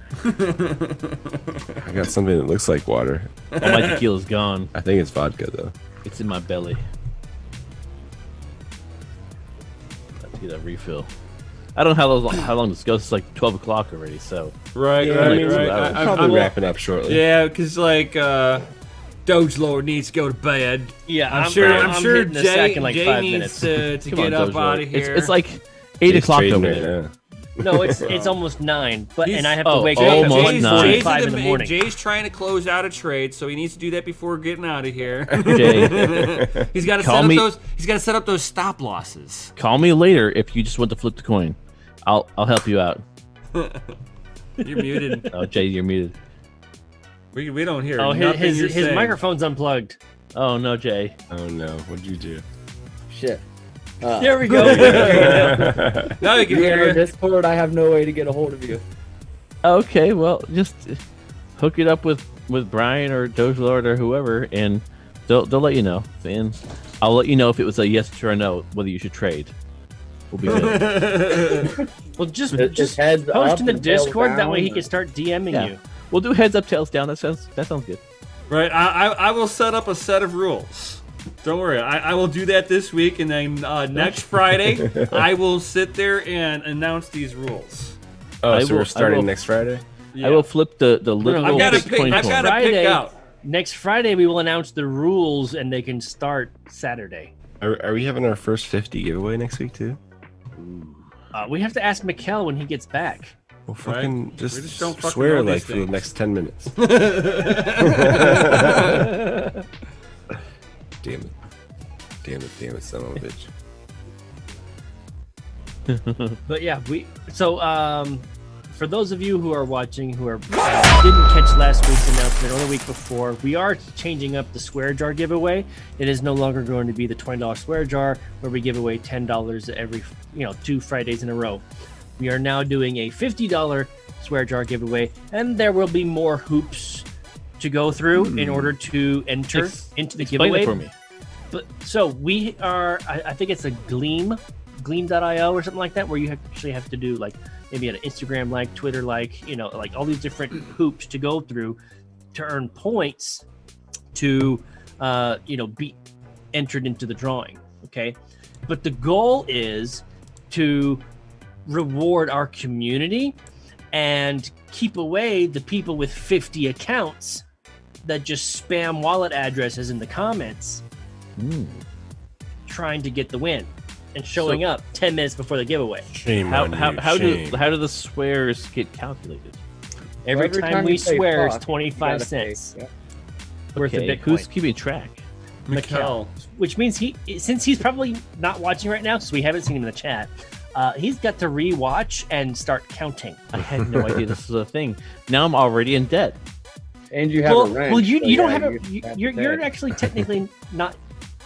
I got something that looks like water. All my tequila's gone. I think it's vodka though. It's in my belly. Let's get a refill. I don't know how long this goes. It's like 12 o'clock already, so Right, Yeah, right, I mean, right. I'm Probably wrapping up shortly. Yeah, because like Doge Lord needs to go to bed. Yeah, I'm sure hitting the sack Jay, in like Jay 5 needs minutes. to come get on, up Doge out Lord. of here. It's like 8 Jay's o'clock trading over right there. now. No, it's almost 9, but He's- and I have to oh, wake oh, up almost at 9. 5 in the morning. Jay's trying to close out a trade, so he needs to do that before getting out of here. Jay, He's got to Call set up me- those. He's got to set up those stop losses. call me later if you just want to flip the coin. I'll help you out. You're muted. Oh, Jay, you're muted. We don't hear. Oh, nothing his you're saying. microphone's unplugged. Oh no, Jay. Oh no, what'd you do? Shit. There we go. Now you can You're hear in you. Discord. I have no way to get a hold of you. Okay, well, just hook it up with Brian or Doge Lord or whoever, and they'll let you know. And I'll let you know if it was a yes or a no, whether you should trade. We'll be good. Well, just heads post up in the and tails Discord. That way he down, can start DMing Yeah. you. We'll do heads up, tails down. That sounds good. Right, I will set up a set of rules. Don't worry, I will do that this week, and then next Friday, I will sit there and announce these rules. Oh, so will- we're starting I will- next Friday? Yeah. I will flip the literal I've got to Bitcoin pick. I've coin. got to pick Friday. out. Next Friday, we will announce the rules, and they can start Saturday. Are we having our first 50 giveaway next week too? We have to ask Mikkel when he gets back. Well, fucking We just, just don't fucking swear know like these for the things. next 10 minutes. Damn it, son of a bitch. But yeah, for those of you who are watching who are didn't catch last week's announcement or the week before, we are changing up the swear jar giveaway. It is no longer going to be the $20 swear jar where we give away $10 every 2 Fridays in a row. We are now doing a $50 swear jar giveaway, and there will be more hoops to go through in order to enter into the Explain giveaway. it for me. But so we are, I think it's a Gleam.io or something like that, where you actually have to do like maybe an Instagram like, Twitter like, like all these different hoops to go through to earn points to, be entered into the drawing. Okay. But the goal is to reward our community and keep away the people with 50 accounts that just spam wallet addresses in the comments trying to get the win and showing up 10 minutes before the giveaway. Shame How on you. Shame. do the swears get calculated? Every time we you say swear is fuck, 25 you gotta pay. cents Yep. worth of Okay, Bitcoin. who's keeping track? Mikkel. Which means since he's probably not watching right now, so we haven't seen him in the chat, he's got to rewatch and start counting. I had no idea this was a thing. Now I'm already in debt. And you have a wrench. well, you so don't yeah, have a. you have to You're pay. actually technically not.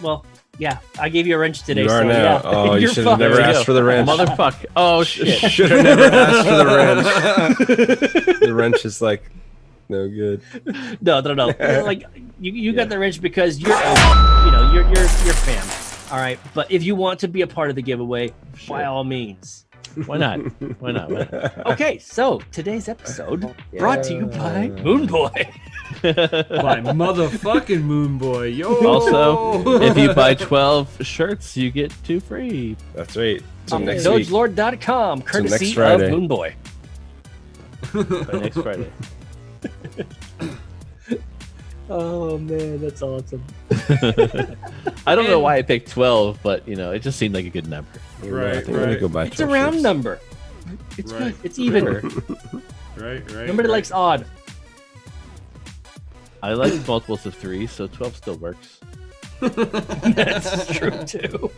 Well, yeah, I gave you a wrench today. You are so now. yeah, Oh, you you're should have fucked. never There you asked go. for the wrench. Motherfuck. Oh shit. Should have never asked for the wrench. The wrench is like no good. No. Like you got the wrench because you're fam. All right, but if you want to be a part of the giveaway, by all means. Why not? Why not? Okay, so today's episode brought to you by Moon Boy. By motherfucking Moon Boy. Yo. Also, if you buy 12 shirts, you get 2 free. That's right. Till next week. DogeLord.com, courtesy next of Friday. Moon Boy. By next Friday. Oh man, that's awesome. I don't know why I picked 12, but it just seemed like a good number. Right, I think I'm gonna right. go buy It's a 12 round shirts. number. It's Right. good. It's even. Right. Nobody likes odd. I like multiples of 3, so 12 still works. That's true too.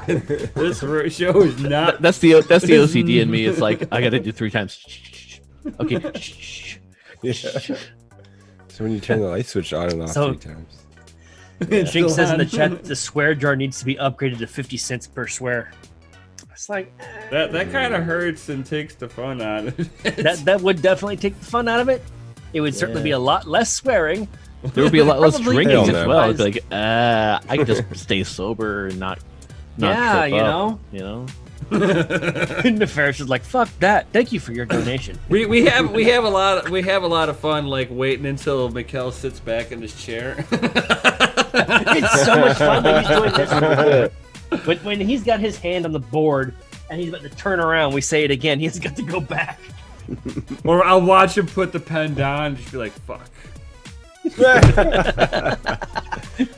This show is not. That's the OCD in me. It's like I gotta do 3 times. Okay. Yeah. So when you turn the light switch on and off So- 3 times. Jinx says in the chat the swear jar needs to be upgraded to 50 cents per swear. It's like That kind of hurts and takes the fun out of it. that would definitely take the fun out of it. It would certainly be a lot less swearing. There would be a lot less Probably drinking hell as no. well. It'd be like, I can just stay sober and not Yeah, trip you up, know. Nefarious is like, fuck that. Thank you for your donation. We have a lot of fun like waiting until Mikkel sits back in his chair. It's so much fun when he's doing this. When he's got his hand on the board and he's about to turn around, we say it again. He's got to go back. Or I'll watch him put the pen down and just be like, fuck.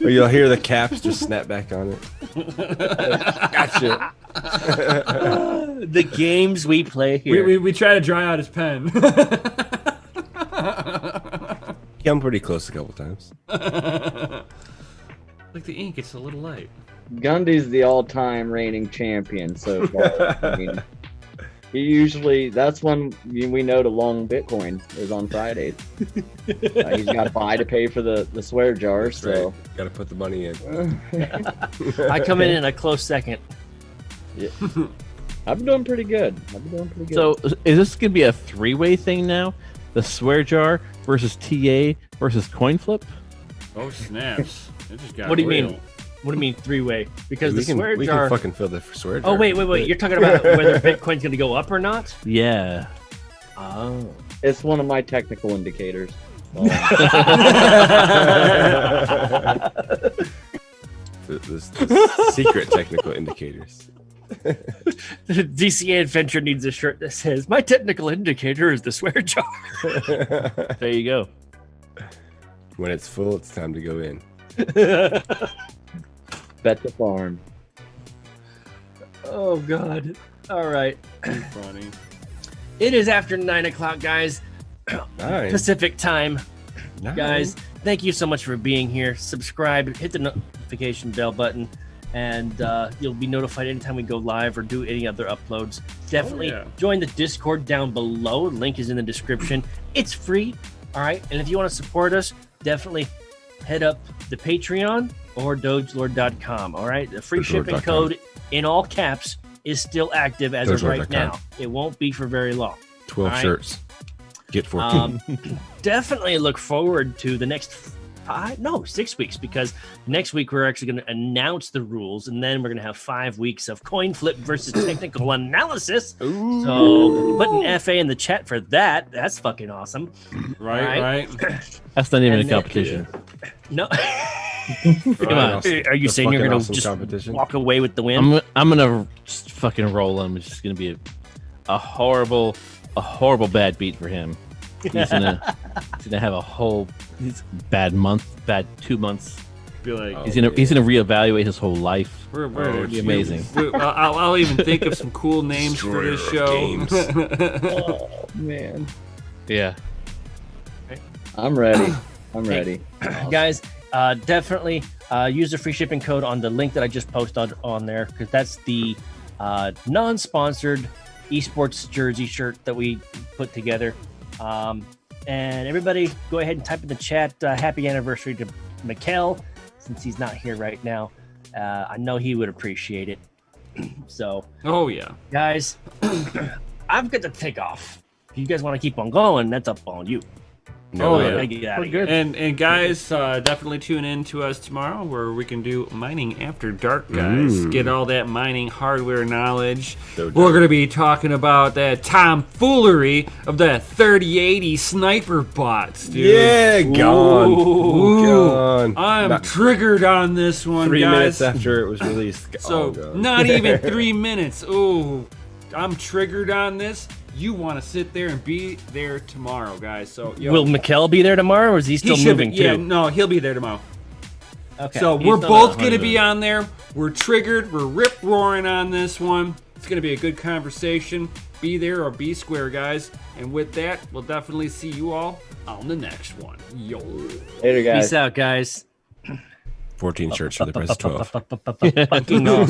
Or you'll hear the caps just snap back on it. Gotcha. The games we play here. We try to dry out his pen. Yeah, I'm pretty close a couple times. Like the ink, it's a little light. Gundy's the all-time reigning champion so far. I mean, that's when we know to long Bitcoin is on Fridays. He's got to buy to pay for the swear jar, That's so right. Gotta put the money in. I come in a close second. I've been doing pretty good. So is this gonna be a three-way thing now? The swear jar versus TA versus coin flip? Oh snaps! It just got What do you real. mean? What do you mean three-way? Because we the can, swear we jar. can fucking fill the swear jar. Oh wait. You're talking about whether Bitcoin's going to go up or not? Yeah. Oh. It's one of my technical indicators. The secret technical indicators. DCA Adventure needs a shirt that says, "My technical indicator is the swear jar." There you go. When it's full, it's time to go in. Bet the farm. Oh God! All right, Funny. it is after 9 o'clock, guys. Nice. Pacific time, Nice. guys. Thank you so much for being here. Subscribe, hit the notification bell button, and you'll be notified anytime we go live or do any other uploads. Definitely join the Discord down below. Link is in the description. It's free. All right, and if you want to support us, definitely head up the Patreon or dogelord.com. All right, the free shipping code in all caps is still active as of right now. It won't be for very long. 12 right. shirts. Get 14. Definitely look forward to the next 6 weeks, because next week we're actually going to announce the rules, and then we're going to have 5 weeks of coin flip versus technical analysis. Ooh. So put an FA in the chat for that. That's fucking awesome. Right. That's not even And a competition. No. Come on. Are you saying you're going to awesome just competition. walk away with the win? I'm gonna just fucking roll him. It's just gonna be a horrible bad beat for him. He's gonna have a whole bad 2 months. Be like, He's gonna reevaluate his whole life. we're It'd be amazing. I'll even think of some cool names for this show. Oh man. Yeah. I'm ready. I'm ready. Guys, definitely use the free shipping code on the link that I just posted on there, because that's the non-sponsored esports jersey shirt that we put together. And everybody, go ahead and type in the chat, happy anniversary to Mikkel, since he's not here right now. I know he would appreciate it. So, Oh yeah. guys, I've got to take off. If you guys want to keep on going, that's up on you. Oh, I yeah. gotta get out of here. And guys, definitely tune in to us tomorrow, where we can do mining after dark, guys. Get all that mining hardware knowledge. So We're gonna be talking about that tomfoolery of that 3080 sniper bots, dude. Yeah, gone. Ooh. Gone. I'm Not triggered on this one, 3 guys. minutes after it was released. So gone. not even 3 minutes. Ooh, I'm triggered on this. You want to sit there and be there tomorrow, guys. So yo, Will Mikkel be there tomorrow, or is he still should moving be, yeah, too? no, he'll be there tomorrow. Okay. So He's we're not both a going to be honeymoon. on there. We're triggered. We're rip roaring on this one. It's going to be a good conversation. Be there or be square, guys. And with that, we'll definitely see you all on the next one. Yo. Later, guys. Peace out, guys. 14 shirts for the price of 12. Fucking awesome.